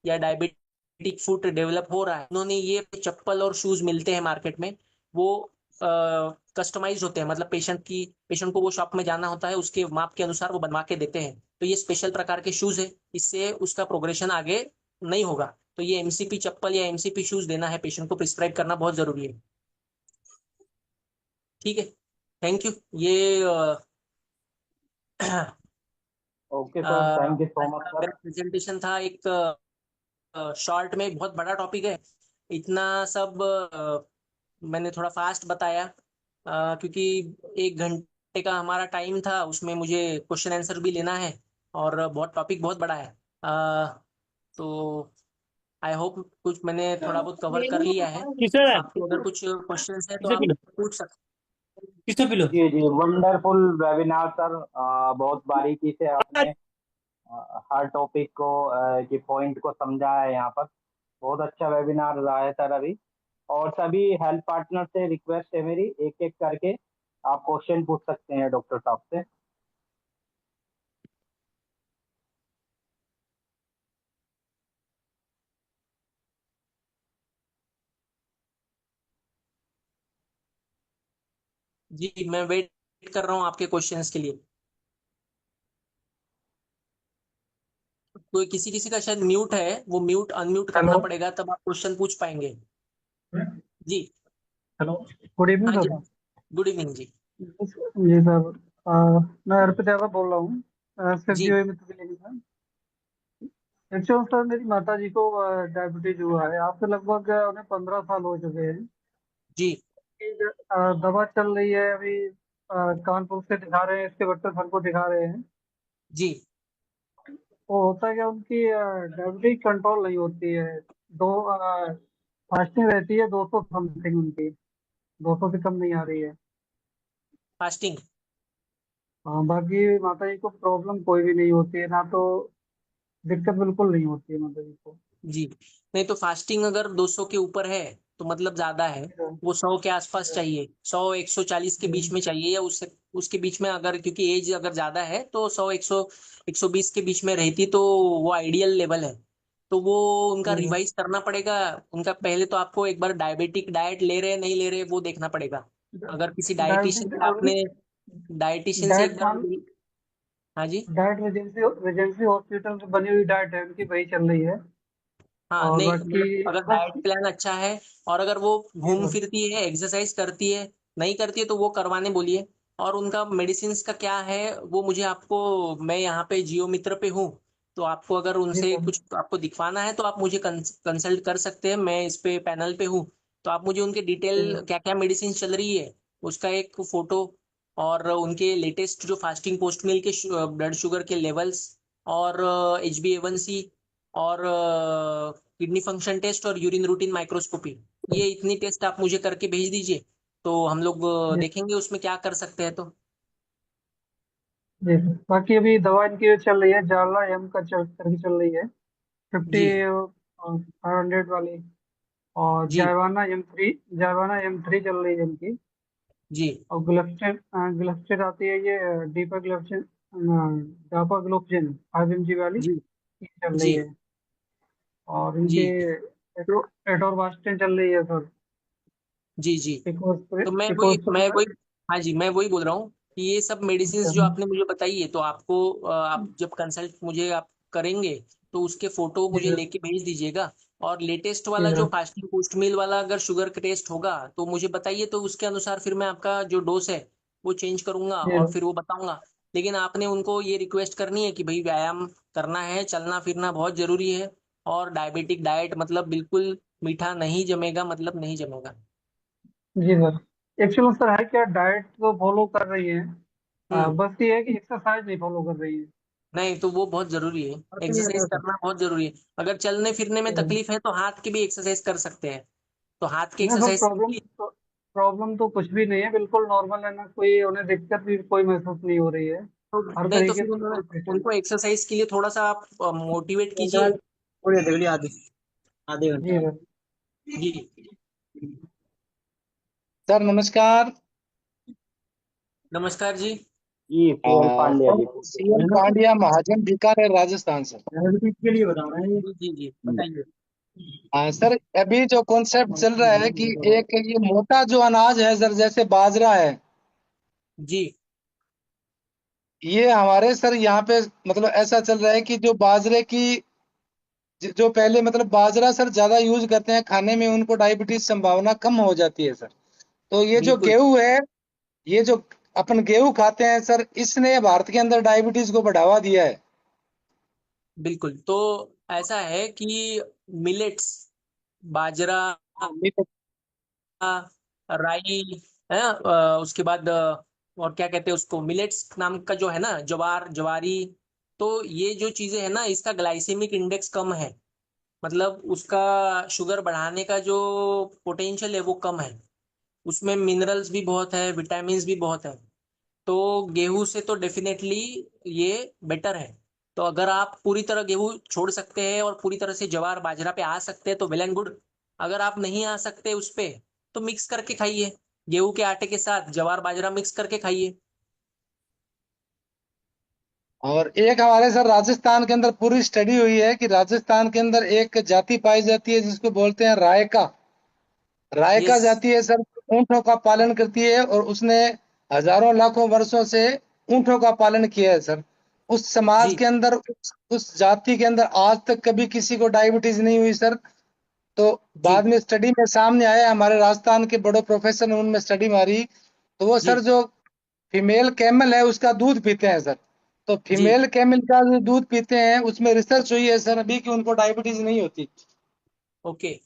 या डायबिटिक फुट डेवलप हो रहा है, उन्होंने ये चप्पल और शूज मिलते हैं मार्केट में, वो कस्टमाइज होते हैं, मतलब पेशेंट को वो शॉप में जाना होता है, उसके माप के अनुसार वो बनवा के देते हैं। तो ये स्पेशल प्रकार के शूज है, इससे उसका प्रोग्रेशन आगे नहीं होगा। तो ये MCP चप्पल या MCP शूज देना है पेशेंट को, प्रिस्क्राइब करना बहुत जरूरी है। ठीक है, थैंक यू। ये ओके सर, थैंक यू आज सो मच का सर। मेरा प्रेजेंटेशन था, एक शॉर्ट में, बहुत बड़ा टॉपिक है, इतना सब मैंने थोड़ा फास्ट बताया, क्योंकि 1 घंटे का हमारा टाइम था, उसमें मुझे क्वेश्चन आंसर भी लेना है, और बहुत टॉपिक बहुत बड़ा है। तो आई होप कुछ मैंने थोड़ा बहुत कवर कर लिया है। किसे आपको अगर कुछ क्वेश्चंस है तो किसे आप पिलो पूछ सकते किसे पिलो जी जी, वंडरफुल वेबिनार सर। बहुत बारीकी से आपने हर टॉपिक को के पॉइंट को समझा है यहाँ पर। बहुत अच्छा वेबिनार रहा है सर अभी। और सभी हेल्थ पार्टनर से रिक्वेस्ट है मेरी, एक एक करके आप क्वेश्चन पूछ सकते हैं डॉक्टर साहब से। जी, मैं वेट कर रहा हूँ आपके क्वेश्चंस के लिए। कोई किसी किसी का शायद म्यूट है, वो म्यूट अनम्यूट करना हेलो पड़ेगा, तब आप क्वेश्चन पूछ पाएंगे। जी। हेलो गुड इवनिंग हाँ जी, सर। हाँ। गुड इवनिंग जी। जी सर, मैं अर्पित यादव बोल रहा हूँ सिर्फ जी। जी मित्र के लिए सर। एक्चुअल सर मेरी माता जी को डायबिटीज हुआ है, आज से लगभग उन्हें 15 साल हो चुके हैं। जी। दवा चल रही है अभी, कानपुर से दिखा रहे हैं, इसके बच्चे सर को दिखा रहे हैं। जी। वो होता है कि उनकी डायबिटीज कंट्रोल नहीं होती है। दो फास्टिंग रहती है 200 समथिंग उनकी, 200 से कम नहीं आ रही है। फास्टिंग। हाँ, बाकी माता जी को प्रॉब्लम कोई भी नहीं होती है ना, तो दिक्कत बिल्कुल नहीं होती है माता जी को। जी। नहीं तो फास्टिंग अगर 200 के ऊपर है तो मतलब ज्यादा है। वो 100 के आसपास चाहिए, 100 140 के बीच में चाहिए, या उससे उसके बीच में, अगर क्योंकि एज अगर ज्यादा है तो 100 100 120 के बीच में रहती तो वो आइडियल लेवल है। तो वो उनका रिवाइज करना पड़ेगा। उनका पहले तो आपको एक बार डायबिटिक डाइट ले रहे नहीं ले रहे वो देखना पड़ेगा। अगर किसी डाइटिशियन से डायबिटीज आपने डाइटिशियन से एक डाइट बार। मान हाँ जी। डाइट रेजेंसी रेजेंसी हॉस्पिटल से बनी हुई डाइट है उनकी, वही चल रही है। हाँ, और नहीं बाकी मतलब अगर बस। डाइट प्लान अच्छा है और अगर वो जी घूम सर। फिरती है, एक्सरसाइज करती है, नहीं करती है तो वो करवाने बोलिए। और उनका मेडिसिन का क्या है वो मुझे आपको, मैं यहाँ पे जियो मित्र पे हूँ, तो आपको अगर जी उनसे सर। कुछ आपको दिखवाना है तो आप मुझे कंसल्ट कर सकते हैं, मैं इस पे पैनल पे हूँ। तो आप मुझे उनके जी डिटेल क्या क्या मेडिसिन चल रही है उसका एक फोटो, और उनके लेटेस्ट जो फास्टिंग पोस्ट मील के ब्लड शुगर के लेवल्स, और HbA1c, और किडनी फंक्शन टेस्ट, और यूरिन रूटीन माइक्रोस्कोपी, ये इतनी टेस्ट आप मुझे करके भेज दीजिए। तो हम लोग जी देखेंगे उसमें क्या कर सकते हैं तो। जी सर। बाकी अभी दवा इनकी जो चल रही है जारला एम का चल करके चल रही है, फिफ्टी जी। 500 वाली। और जी। जारवाना M3 चल रही है इनकी। जी। और ग्लिफ्टेड ग्लिफ्टेड आती है ये, डीपा ग्लिफ्टेड, डापा ग्लोबजिन 5 mg वाली, जी। ये चल रही जी। है। और इनके जी। एटोरवास्टिन चल रही है सर। जी। जी। तो मैं इकोस्प्रिन। वही, हाँ जी, मैं वही बोल रहा हूँ कि ये सब मेडिसिन जो आपने मुझे बताई है, तो आपको आप जब कंसल्ट मुझे आप करेंगे तो उसके फोटो जी मुझे सर। लेके भेज दीजिएगा। और लेटेस्ट जी वाला जो सर। फास्टिंग पोस्ट मील वाला अगर शुगर का टेस्ट होगा तो मुझे बताइए, तो उसके अनुसार फिर मैं आपका जो डोज है वो चेंज करूंगा जी और सर। फिर वो बताऊंगा। लेकिन आपने उनको ये रिक्वेस्ट करनी है कि भाई व्यायाम करना है, चलना फिरना बहुत जरूरी है, और डायबिटिक डाइट मतलब बिल्कुल मीठा नहीं जमेगा, मतलब नहीं जमेगा। जी सर। एक्चुअली सर है क्या, डाइट तो फॉलो कर रही है, हम्म। बस ये है कि एक्सरसाइज नहीं फॉलो कर रही है। नहीं तो वो बहुत जरूरी है, एक्सरसाइज करना बहुत जरूरी है। अगर चलने फिरने में तकलीफ है तो हाथ की भी एक्सरसाइज कर सकते हैं, तो हाथ की ना सर, एक्सरसाइज प्रॉब्लम प्रॉब्लम तो कुछ भी नहीं है, बिल्कुल नॉर्मल है ना, कोई उन्हें दिक्कत भी कोई महसूस नहीं हो रही है। तो हर नहीं तो तरीके फिर से बिल्कुल फिट है। उनको एक्सरसाइज के लिए थोड़ा सा आप मोटिवेट कीजिए। थोड़ी देर के लिए, आधे आधे जी। घंटा जी। सर नमस्कार। नमस्कार जी। जी सीएल पांड्या सर जी सीएम पांड्या, महाजन, बीकानेर, राजस्थान से। डायबिटीज के लिए बता रहे हैं ये। जी। जी। जी, बताइए। हाँ सर, अभी जो कॉन्सेप्ट चल रहा है कि एक ये मोटा जो अनाज है सर, जैसे बाजरा है, जी। ये हमारे सर यहाँ पे मतलब ऐसा चल रहा है कि जो बाजरे की जो पहले मतलब बाजरा सर ज्यादा यूज करते हैं खाने में, उनको डायबिटीज संभावना कम हो जाती है सर। तो ये जो बिल्कुल। गेहूं है, ये जो अपन गेहूं खाते हैं सर, इसने भारत के अंदर डायबिटीज को बढ़ावा दिया है। बिल्कुल, तो ऐसा है कि मिलेट्स, बाजरा, राई है, उसके बाद और क्या कहते हैं उसको, मिलेट्स नाम का जो है ना, ज्वार, ज्वारी, तो ये जो चीजें है ना, इसका ग्लाइसेमिक इंडेक्स कम है। मतलब उसका शुगर बढ़ाने का जो पोटेंशियल है वो कम है। उसमें मिनरल्स भी बहुत है, विटामिन भी बहुत है। तो गेहूं से तो डेफिनेटली ये बेटर है। तो अगर आप पूरी तरह गेहूं छोड़ सकते हैं और पूरी तरह से ज्वार बाजरा पे आ सकते हैं तो वेल एंड गुड। अगर आप नहीं आ सकते उस पे तो मिक्स करके खाइए, गेहूं के आटे के साथ ज्वार बाजरा मिक्स करके खाइए। और एक हमारे सर राजस्थान के अंदर पूरी स्टडी हुई है कि राजस्थान के अंदर एक जाति पाई जाती है जिसको बोलते हैं रायका। रायका यस। जाति है सर, ऊंटों का पालन करती है और उसने हजारों लाखों वर्षों से ऊंटों का पालन किया है सर। उस समाज जी। के अंदर, उस जाति के अंदर आज तक कभी किसी को डायबिटीज नहीं हुई सर। तो जी। बाद में स्टडी में सामने आया, हमारे राजस्थान के बड़े प्रोफेसर ने उनमें स्टडी मारी, तो वो जी। सर जो फीमेल कैमल है उसका दूध पीते हैं सर। तो जी। फीमेल कैमल का जो दूध पीते हैं उसमें रिसर्च हुई है सर अभी कि उनको डायबिटीज नहीं होती। ओके।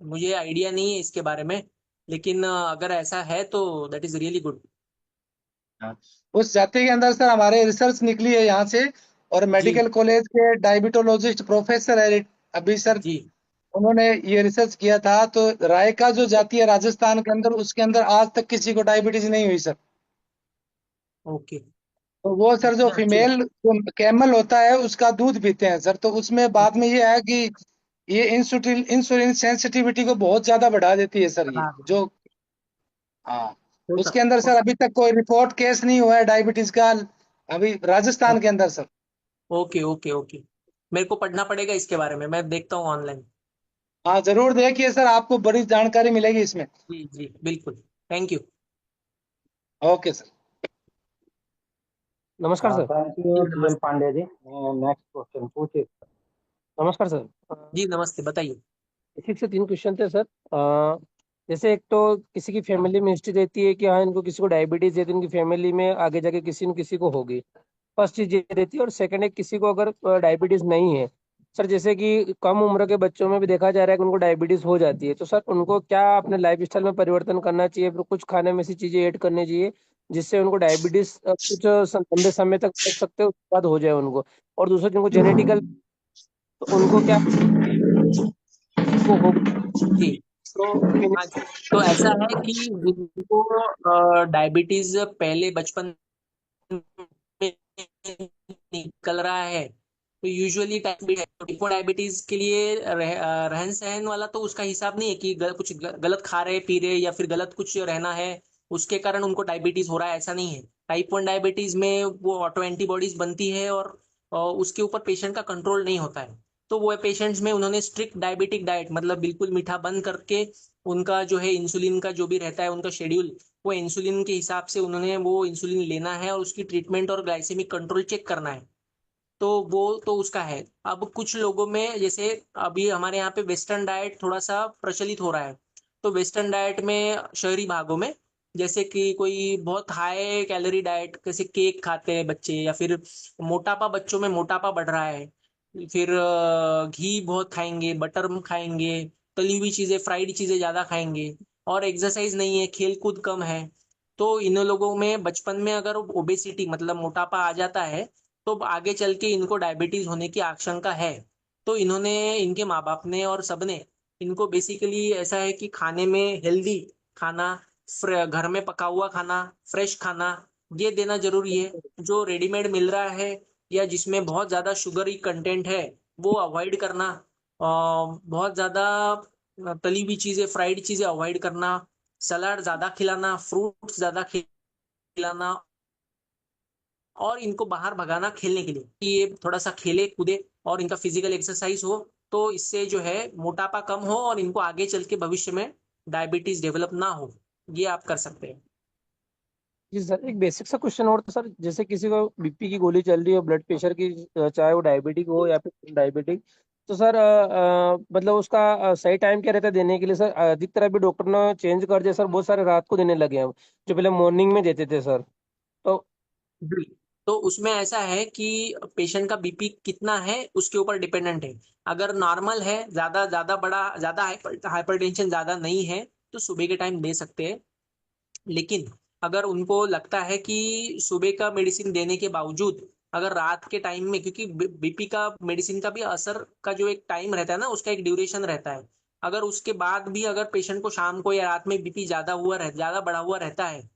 मुझे आइडिया नहीं है इसके बारे में, लेकिन अगर ऐसा है तो दैट इज रियली गुड। हाँ। उस जाति के अंदर सर हमारे रिसर्च निकली है यहाँ से, और जी। मेडिकल कॉलेज के डायबिटोलॉजिस्ट प्रोफेसर है अभी सर, जी। उन्होंने ये रिसर्च किया था। तो राय का जो जाति है राजस्थान के अंदर, उसके अंदर आज तक किसी को डायबिटीज नहीं हुई सर। ओके। तो वो सर जो अच्छी बात। फीमेल जो कैमल होता है उसका दूध पीते हैं सर। तो उसमें बाद में ये है कि ये इंसुलिन इंसुलिन सेंसिटिविटी को बहुत ज्यादा बढ़ा देती है सर ये बता दो। जो। हाँ। हो उसके अंदर सकता। सर अभी तक कोई रिपोर्ट केस नहीं हुआ है डायबिटीज का, अभी राजस्थान के अंदर सर। Okay okay okay. मेरे को पढ़ना पड़ेगा इसके बारे में, मैं देखता हूँ ऑनलाइन। हाँ जरूर देखिए सर, आपको बड़ी जानकारी मिलेगी इसमें। जी जी बिल्कुल। Thank you. Okay sir. नमस्कार सर। थैंक जी यू पीएल नमस्ते। पांडे जी। नेक्स्ट क्वेश्चन पूछिए। नमस्कार सर। जी नमस्ते, बताइए। बेसिक से 3 क्वेश्चन थे सर। जैसे एक तो किसी की फैमिली में हिस्ट्री रहती है कि हाँ इनको किसी को डायबिटीज है तो इनकी फैमिली में आगे जाके किसी न किसी को होगी। फर्स्ट चीज ये रहती है। और सेकंड है किसी को अगर डायबिटीज नहीं है सर, जैसे कि कम उम्र के बच्चों में भी देखा जा रहा है कि उनको डायबिटीज हो जाती है, तो सर उनको क्या अपने लाइफ स्टाइल में परिवर्तन करना चाहिए, फिर कुछ खाने में ऐसी चीजें ऐड करनी चाहिए जिससे उनको डायबिटीज कुछ लंबे समय तक बच सकते हैं, उसके बाद हो जाए उनको। और दूसरा जिनको जेनेटिकल, तो उनको क्या वो हो। जी। तो हाँ जी। तो ऐसा है कि जिनको डायबिटीज पहले बचपन में निकल रहा है तो यूजुअली टाइप डायबिटीज के लिए रहन सहन वाला तो उसका हिसाब नहीं है कि कुछ गलत खा रहे पी रहे या फिर गलत कुछ रहना है उसके कारण उनको डायबिटीज हो रहा है, ऐसा नहीं है। टाइप 1 डायबिटीज में वो ऑटो एंटीबॉडीज बनती है और उसके ऊपर पेशेंट का कंट्रोल नहीं होता है। तो वो पेशेंट्स में उन्होंने स्ट्रिक्ट डायबिटिक डाइट मतलब बिल्कुल मीठा बंद करके उनका जो है इंसुलिन का जो भी रहता है उनका शेड्यूल, वो इंसुलिन के हिसाब से उन्होंने वो इंसुलिन लेना है और उसकी ट्रीटमेंट और ग्लाइसेमिक कंट्रोल चेक करना है। तो वो तो उसका है। अब कुछ लोगों में जैसे अभी हमारे यहाँ पे वेस्टर्न डाइट थोड़ा सा प्रचलित हो रहा है। तो वेस्टर्न डाइट में शहरी भागों में जैसे कि कोई बहुत हाई कैलोरी डाइट जैसे केक खाते हैं बच्चे, या फिर मोटापा, बच्चों में मोटापा बढ़ रहा है, फिर घी बहुत खाएंगे, बटर खाएंगे, तली हुई चीजें फ्राइड चीजें ज्यादा खाएंगे, और एक्सरसाइज नहीं है, खेल कूद कम है। तो इन लोगों में बचपन में अगर ओबेसिटी मतलब मोटापा आ जाता है तो आगे चल के इनको डायबिटीज होने की आशंका है। तो इन्होंने, इनके माँ बाप ने और सबने इनको बेसिकली ऐसा है कि खाने में हेल्दी खाना, घर में पका हुआ खाना, फ्रेश खाना, ये देना जरूरी है। जो रेडीमेड मिल रहा है या जिसमें बहुत ज्यादा शुगरी कंटेंट है वो अवॉइड करना। बहुत ज्यादा तली हुई चीजें फ्राइड चीजें अवॉइड करना, सलाद ज्यादा खिलाना, फ्रूट्स ज्यादा खिलाना, और इनको बाहर भगाना खेलने के लिए कि ये थोड़ा सा खेले कूदे और इनका फिजिकल एक्सरसाइज हो। तो इससे जो है मोटापा कम हो और इनको आगे चल के भविष्य में डायबिटीज डेवलप ना हो। ये आप कर सकते हैं। जी सर, एक बेसिक सा क्वेश्चन और था सर। जैसे किसी को बीपी की गोली चल रही है, ब्लड प्रेशर की, चाहे वो डायबिटिक हो या फिर डायबिटिक, तो सर मतलब उसका सही टाइम क्या रहता है देने के लिए सर? अधिकतर अभी डॉक्टर ने चेंज कर दिया सर, बहुत सारे रात को देने लगे हैं, जो पहले मॉर्निंग में देते थे सर। तो जी। तो उसमें ऐसा है कि पेशेंट का बीपी कितना है उसके ऊपर डिपेंडेंट है। अगर नॉर्मल है, ज्यादा ज्यादा बड़ा ज्यादा हाइपरटेंशन ज्यादा नहीं है तो सुबह के टाइम दे सकते हैं। लेकिन अगर उनको लगता है कि सुबह का मेडिसिन देने के बावजूद अगर रात के टाइम में, क्योंकि बीपी का मेडिसिन का भी असर का जो एक टाइम रहता है ना, उसका एक ड्यूरेशन रहता है। अगर उसके बाद भी अगर पेशेंट को शाम को या रात में बीपी ज्यादा बढ़ा हुआ रहता है,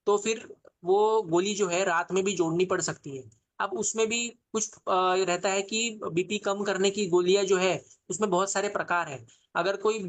तो फिर वो गोली जो है रात में भी जोड़नी पड़ सकती है। अब उसमें भी कुछ रहता है कि बीपी कम करने की गोलियां जो है, उसमें बहुत सारे प्रकार है। अगर कोई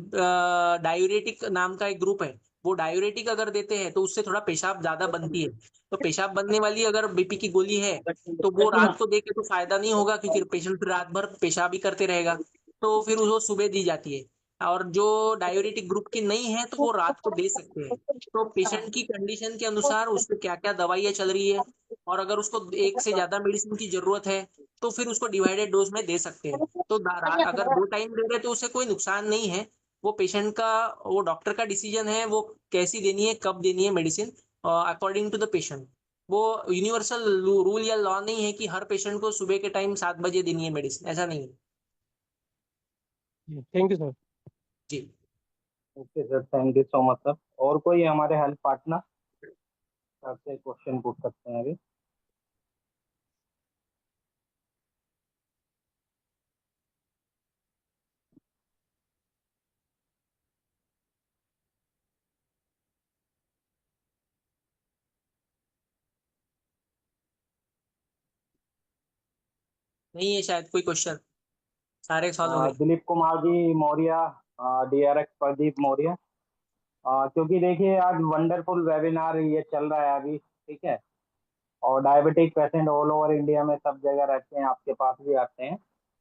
डायूरेटिक नाम का एक ग्रुप है, वो डायूरेटिक अगर देते हैं तो उससे थोड़ा पेशाब ज्यादा बनती है। तो पेशाब बनने वाली अगर बीपी की गोली है, तो वो रात को दे के तो फायदा नहीं होगा, क्योंकि पेशेंट फिर रात भर पेशाब ही करते रहेगा। तो फिर वो सुबह दी जाती है। और जो डायूरेटिक ग्रुप की नहीं है, तो वो रात को दे सकते हैं। तो पेशेंट की कंडीशन के अनुसार उसको क्या क्या दवाइयाँ चल रही है, और अगर उसको एक से ज्यादा मेडिसिन की जरूरत है, तो फिर उसको डिवाइडेड डोज में दे सकते हैं। तो अगर 2 टाइम दे रहे तो उससे कोई नुकसान नहीं है। वो पेशेंट का, वो डॉक्टर का डिसीजन है, वो कैसी देनी है, कब देनी है medicine, according to the patient. वो यूनिवर्सल रूल या लॉ नहीं है कि हर पेशेंट को सुबह के टाइम 7 बजे देनी है मेडिसिन, ऐसा नहीं है। Thank you sir. जी। Okay sir, thank you so much sir. और कोई हमारे हेल्प पार्टनर सर से क्वेश्चन पूछ सकते हैं अभी? नहीं है शायद कोई क्वेश्चन, सारे सॉल्व हो गए। दिलीप कुमार जी मौर्य, DRX प्रदीप मौर्य। क्योंकि देखिए आज वंडरफुल वेबिनार ये चल रहा है अभी, ठीक है। और diabetic patient all over India में सब जगह रहते हैं, आपके पास भी आते हैं।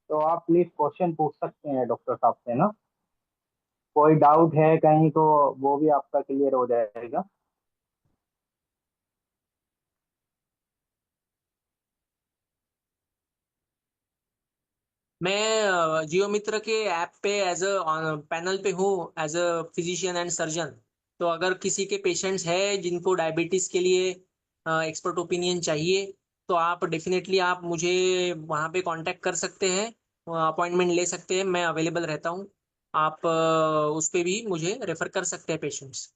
तो आप प्लीज क्वेश्चन पूछ सकते हैं डॉक्टर साहब से ना। कोई डाउट है कहीं तो वो भी आपका क्लियर हो जाएगा। मैं जियो मित्र के ऐप पे एज अ पैनल पे हूँ, as a physician and surgeon. तो अगर किसी के पेशेंट्स है जिनको डायबिटीज के लिए एक्सपर्ट ओपिनियन चाहिए, तो आप डेफिनेटली आप मुझे वहाँ पे कांटेक्ट कर सकते हैं, अपॉइंटमेंट ले सकते हैं, मैं अवेलेबल रहता हूँ। आप उस पे भी मुझे रेफर कर सकते हैं पेशेंट्स।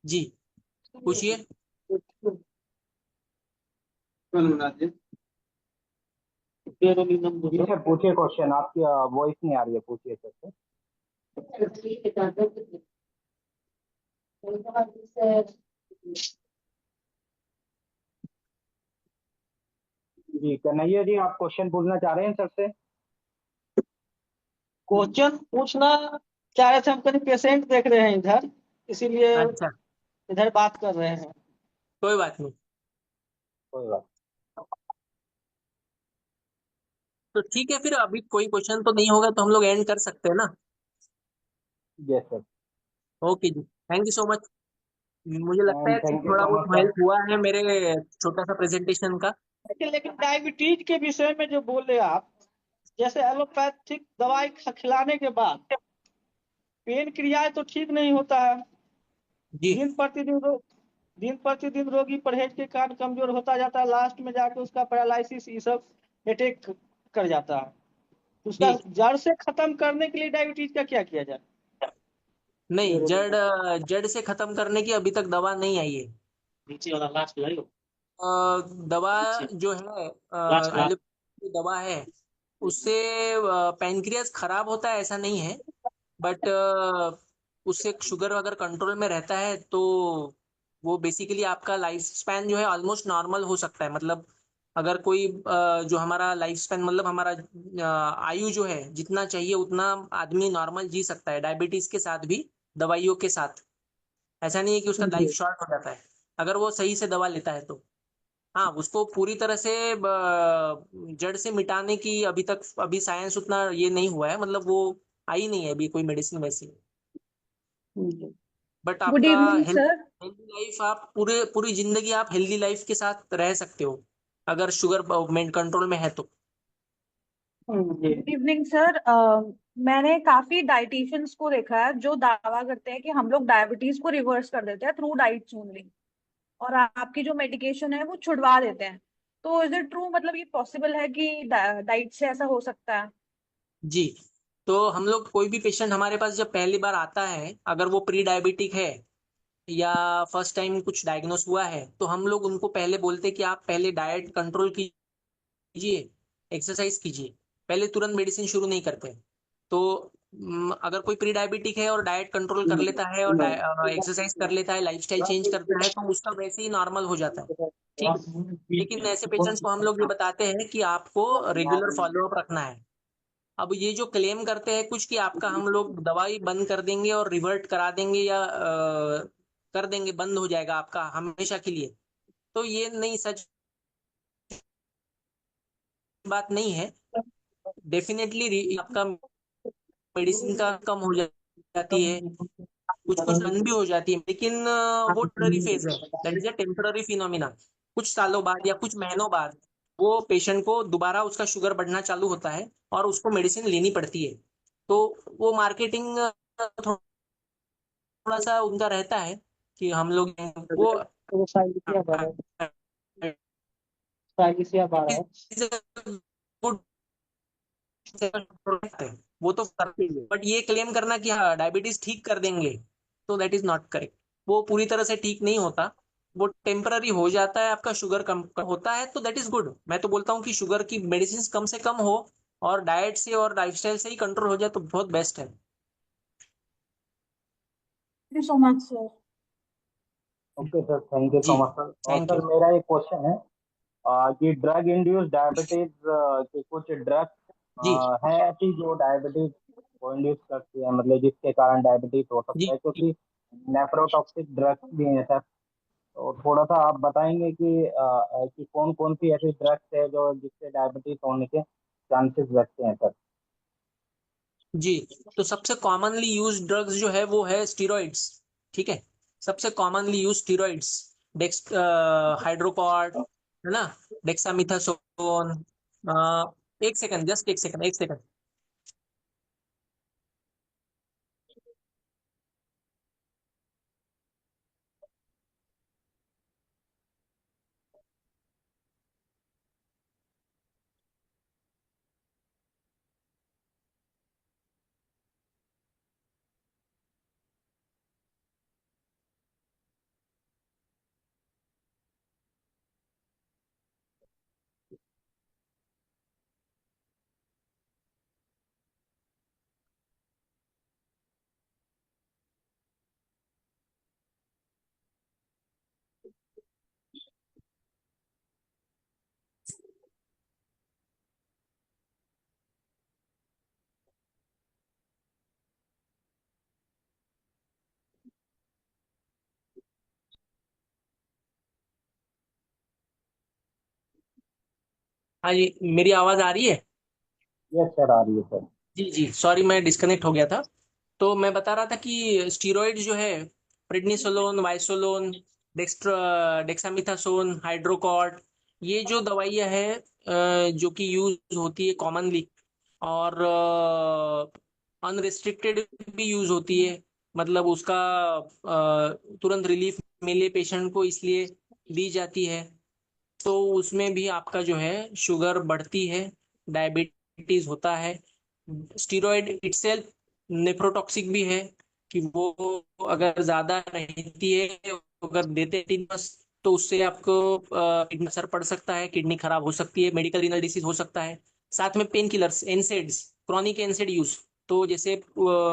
जी, पूछिए। जी सर पूछिए क्वेश्चन, आपकी वॉइस नहीं आ रही है, पूछिए सर। जी कन्हैया जी, आप क्वेश्चन पूछना चाह रहे हैं सर से? क्वेश्चन पूछना चाह रहे थे, हम कहीं पेशेंट देख रहे हैं इधर, इसीलिए अच्छा, इधर बात कर रहे हैं। कोई बात नहीं। कोई बात। तो ठीक है, फिर अभी कोई क्वेश्चन तो नहीं होगा, तो हम लोग एंड कर सकते हैं ना। Yes sir. ओके जी, थैंक यू सो मच। मुझे लगता एंड है कि थैंक यू थोड़ा सो बहुत मच सर। हेल्प हुआ है मेरे छोटा सा प्रेजेंटेशन का। लेकिन डायबिटीज के विषय में जो बोले आप, जैसे एलोपैथिक दवाई खिलाने के बाद पेन क्रियाएं तो ठीक नहीं होता है। जी दिन प्रतिदिन दिन प्रतिदिन रोगी परहेज के कारण कमजोर होता जाता है, लास्ट में जाके उसका पैरालिसिस ये सब अटैक कर जाता है। तो उसका जी। जड़ से खत्म करने के लिए डायबिटीज का क्या किया जाए? नहीं, जड़ से खत्म करने की अभी तक दवा नहीं आई है। नीचे वाला लास्ट लाइयो। दवा जो है, लास्ट लास्ट। एलोपैथी दवा है, उससे पैनक्रियास खराब होता है ऐसा नहीं है। बट उससे शुगर अगर कंट्रोल में रहता है, तो वो बेसिकली आपका लाइफ स्पैन जो है ऑलमोस्ट नॉर्मल हो सकता है। मतलब अगर कोई जो हमारा लाइफ स्पैन, मतलब हमारा आयु जो है जितना चाहिए उतना आदमी नॉर्मल जी सकता है, डायबिटीज के साथ भी, दवाइयों के साथ। ऐसा नहीं है कि उसका लाइफ शॉर्ट हो जाता है, अगर वो सही से दवा लेता है तो। हाँ, उसको पूरी तरह से जड़ से मिटाने की अभी साइंस उतना ये नहीं हुआ है, मतलब वो आई नहीं है अभी कोई मेडिसिन वैसी। बट गुड आपका evening health sir. Healthy life, आप पूरे पूरी जिंदगी आप हेल्दी लाइफ के साथ रह सकते हो, अगर शुगर कंट्रोल में है तो। Good evening sir. मैंने काफी डाइटिशियंस को देखा है जो दावा करते हैं कि हम लोग डायबिटीज को रिवर्स कर देते हैं थ्रू डाइट्स ओनली, और आपकी जो मेडिकेशन है वो छुड़वा देते हैं। तो इज इट ट्रू, मतलब ये पॉसिबल है कि डाइट से ऐसा हो सकता है? जी। तो हम लोग, कोई भी पेशेंट हमारे पास जब पहली बार आता है, अगर वो प्री डायबिटिक है, या फर्स्ट टाइम कुछ डायग्नोस हुआ है, तो हम लोग उनको पहले बोलते हैं कि आप पहले डाइट कंट्रोल कीजिए, एक्सरसाइज कीजिए, पहले तुरंत मेडिसिन शुरू नहीं करते। तो अगर कोई प्री डायबिटिक है और डाइट कंट्रोल कर लेता है और एक्सरसाइज कर लेता है, लाइफस्टाइल चेंज करता है, तो उसका वैसे ही नॉर्मल हो जाता है। ठीक। लेकिन ऐसे पेशेंट्स को हम लोग ये बताते हैं कि आपको रेगुलर फॉलोअप रखना है। अब ये जो क्लेम करते हैं कुछ कि आपका हम लोग दवाई बंद कर देंगे और रिवर्ट करा देंगे या कर देंगे, बंद हो जाएगा आपका हमेशा के लिए, तो ये नहीं, सच बात नहीं है। डेफिनेटली आपका मेडिसिन का कम हो जाती है, कुछ कुछ बंद भी हो जाती है, लेकिन वो टेम्पररी फेज है, that is a temporary phenomena. कुछ सालों बाद या कुछ महीनों बाद वो पेशेंट को दोबारा उसका शुगर बढ़ना चालू होता है और उसको मेडिसिन लेनी पड़ती है। तो वो मार्केटिंग थोड़ा सा उनका रहता है कि हम लोग वो तो साइलिसिया बढ़ है, साइलिसिया बढ़ है। गुड प्रोडक्ट है, वो तो करते ही है, बट ये क्लेम करना कि हाँ डायबिटीज ठीक कर देंगे, तो दैट इज नॉट करेक्ट। वो पूरी तरह से ठीक नहीं होता, वो टेम्पररी हो जाता है, आपका शुगर कम होता है, तो दैट इज गुड। मैं तो बोलता हूँ कि शुगर की मेडिसिन कम से कम हो और डाइट से और लाइफस्टाइल से ही कंट्रोल हो जाए तो बहुत बेस्ट है। Thank you so much sir. Okay sir, thank you जी, सो मच सर। और थैंक सर यू। मेरा एक क्वेश्चन है कि ड्रग इंड्यूस डायबिटीज के कुछ जी ड्रग्स हैं ऐसी जो डायबिटीज को इंड्यूस करती है, मतलब जिसके कारण डायबिटीज हो जी सकता है, क्योंकि नेफ्रोटॉक्सिक ड्रग्स भी हैं सर। तो थोड़ा सा आप बताएंगे कि कौन कौन सी ऐसी ड्रग्स है जो जिससे डायबिटीज होने के चांसेस रहते हैं सर। जी। तो सबसे कॉमनली यूज ड्रग्स जो है वो है स्टीरॉइड्स। ठीक है, सबसे कॉमनली यूज स्टीरॉइड्स, डेक्स हाइड्रोकॉर्ड, है ना, डेक्सामिथासोन। एक सेकंड, जस्ट एक सेकंड, एक सेकंड। हाँ जी, मेरी आवाज आ रही है? यस सर, आ रही है सर। जी जी, सॉरी मैं डिस्कनेक्ट हो गया था। तो मैं बता रहा था कि स्टीरॉइड जो है, प्रेडनिसोलोन, वाइसोलोन, डेक्सामिथासोन, हाइड्रोकॉर्ड, ये जो दवाइयाँ हैं जो कि यूज होती है कॉमनली और अनरिस्ट्रिक्टेड भी यूज होती है, मतलब उसका तुरंत रिलीफ मिले पेशेंट को इसलिए दी जाती है। तो उसमें भी आपका जो है शुगर बढ़ती है, डायबिटीज होता है। स्टीरॉयड इटसेल्फ नेफ्रोटॉक्सिक भी है कि वो अगर ज्यादा रहती है, अगर देते हैं 3 मास, तो उससे आपको किडनी असर पड़ सकता है, किडनी खराब हो सकती है, मेडिकल रीनल डिसीज हो सकता है। साथ में pain killers, NSAIDs, chronic एनसेड use, तो जैसे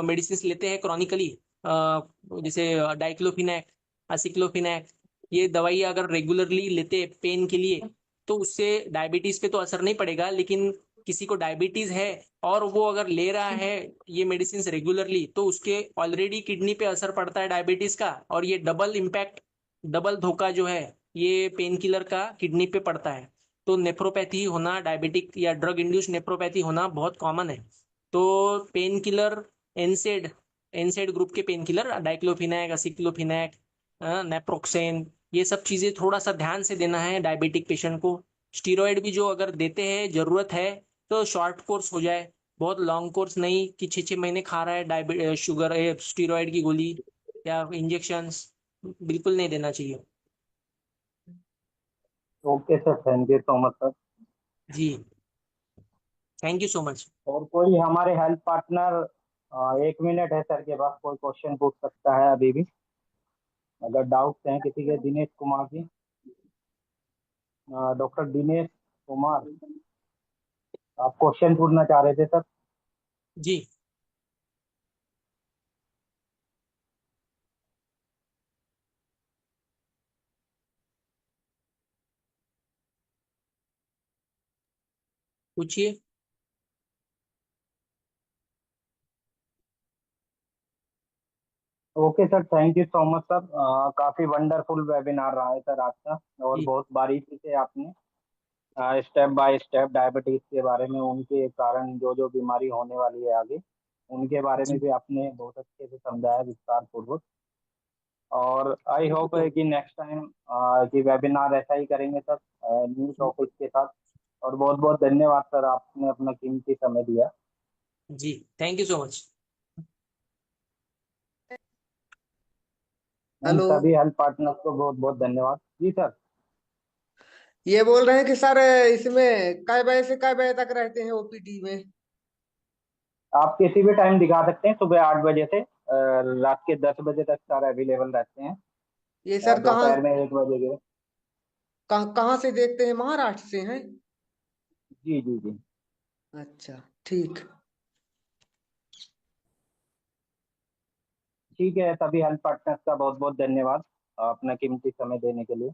मेडिसिन लेते हैं क्रॉनिकली, जैसे डाइक्लोफिनैक, असिक्लोफिनैक, ये दवाई अगर रेगुलरली लेते पेन के लिए, तो उससे डायबिटीज पे तो असर नहीं पड़ेगा, लेकिन किसी को डायबिटीज है और वो अगर ले रहा है ये मेडिसिन रेगुलरली, तो उसके ऑलरेडी किडनी पे असर पड़ता है डायबिटीज का, और ये डबल इम्पैक्ट, डबल धोखा जो है ये पेन किलर का किडनी पे पड़ता है। तो नेफ्रोपैथी होना, डायबिटिक या ड्रग इंड्यूस नेफ्रोपैथी होना बहुत कॉमन है। तो पेन किलर, एनसेड, एनसेड ग्रुप के पेन किलर, डाइक्लोफिनैक, असिक्लोफिनैक, नेप्रोक्सेन, ये सब चीजें थोड़ा सा ध्यान से देना है डायबिटिक पेशेंट को। स्टीरॉयड भी जो अगर देते हैं, जरूरत है तो शॉर्ट कोर्स हो जाए, बहुत लॉन्ग कोर्स नहीं कि 6 6 महीने खा रहा है शुगर स्टीरॉयड की गोली या इंजेक्शंस, बिल्कुल नहीं देना चाहिए। Okay sir, thank you so much sir. जी, थैंक यू सो मच। और कोई हमारे हेल्थ पार्टनर, 1 मिनट है सर के पास, कोई क्वेश्चन पूछ सकता है अभी भी। अगर डाउट्स हैं किसी के। दिनेश कुमार जी, डॉक्टर दिनेश कुमार, आप क्वेश्चन पूछना चाह रहे थे सर? जी। पूछिए। Okay sir, thank you so much sir. काफी वंडरफुल वेबिनार रहा है सर आज का, और जी बहुत बारीकी से आपने स्टेप बाय स्टेप डायबिटीज के बारे में, उनके कारण जो जो बीमारी होने वाली है आगे, उनके बारे में जी। भी आपने बहुत अच्छे से समझाया विस्तार पूर्वक। और आई होप है कि नेक्स्ट टाइम कि वेबिनार ऐसा ही करेंगे सर, न्यू टॉपिक के साथ। और बहुत बहुत धन्यवाद सर, आपने अपना कीमती समय दिया। जी, thank you so much. And hello. सभी हेल्थ पार्टनर्स को बहुत बहुत धन्यवाद। जी सर। ये बोल रहे हैं कि सर इसमें कै बजे से कै बजे तक रहते हैं ओपीडी में? आप किसी भी टाइम दिखा सकते हैं, सुबह 8 बजे से रात के 10 बजे तक सर अवेलेबल रहते हैं। ये सर कहाँ दोपहर में 1 बजे के। कहाँ कहाँ से देखते हैं? महाराष्ट्र से हैं? जी जी जी। अच्छा, ठीक। ठीक है, सभी हेल्थ पार्टनर्स का बहुत बहुत धन्यवाद अपना कीमती समय देने के लिए।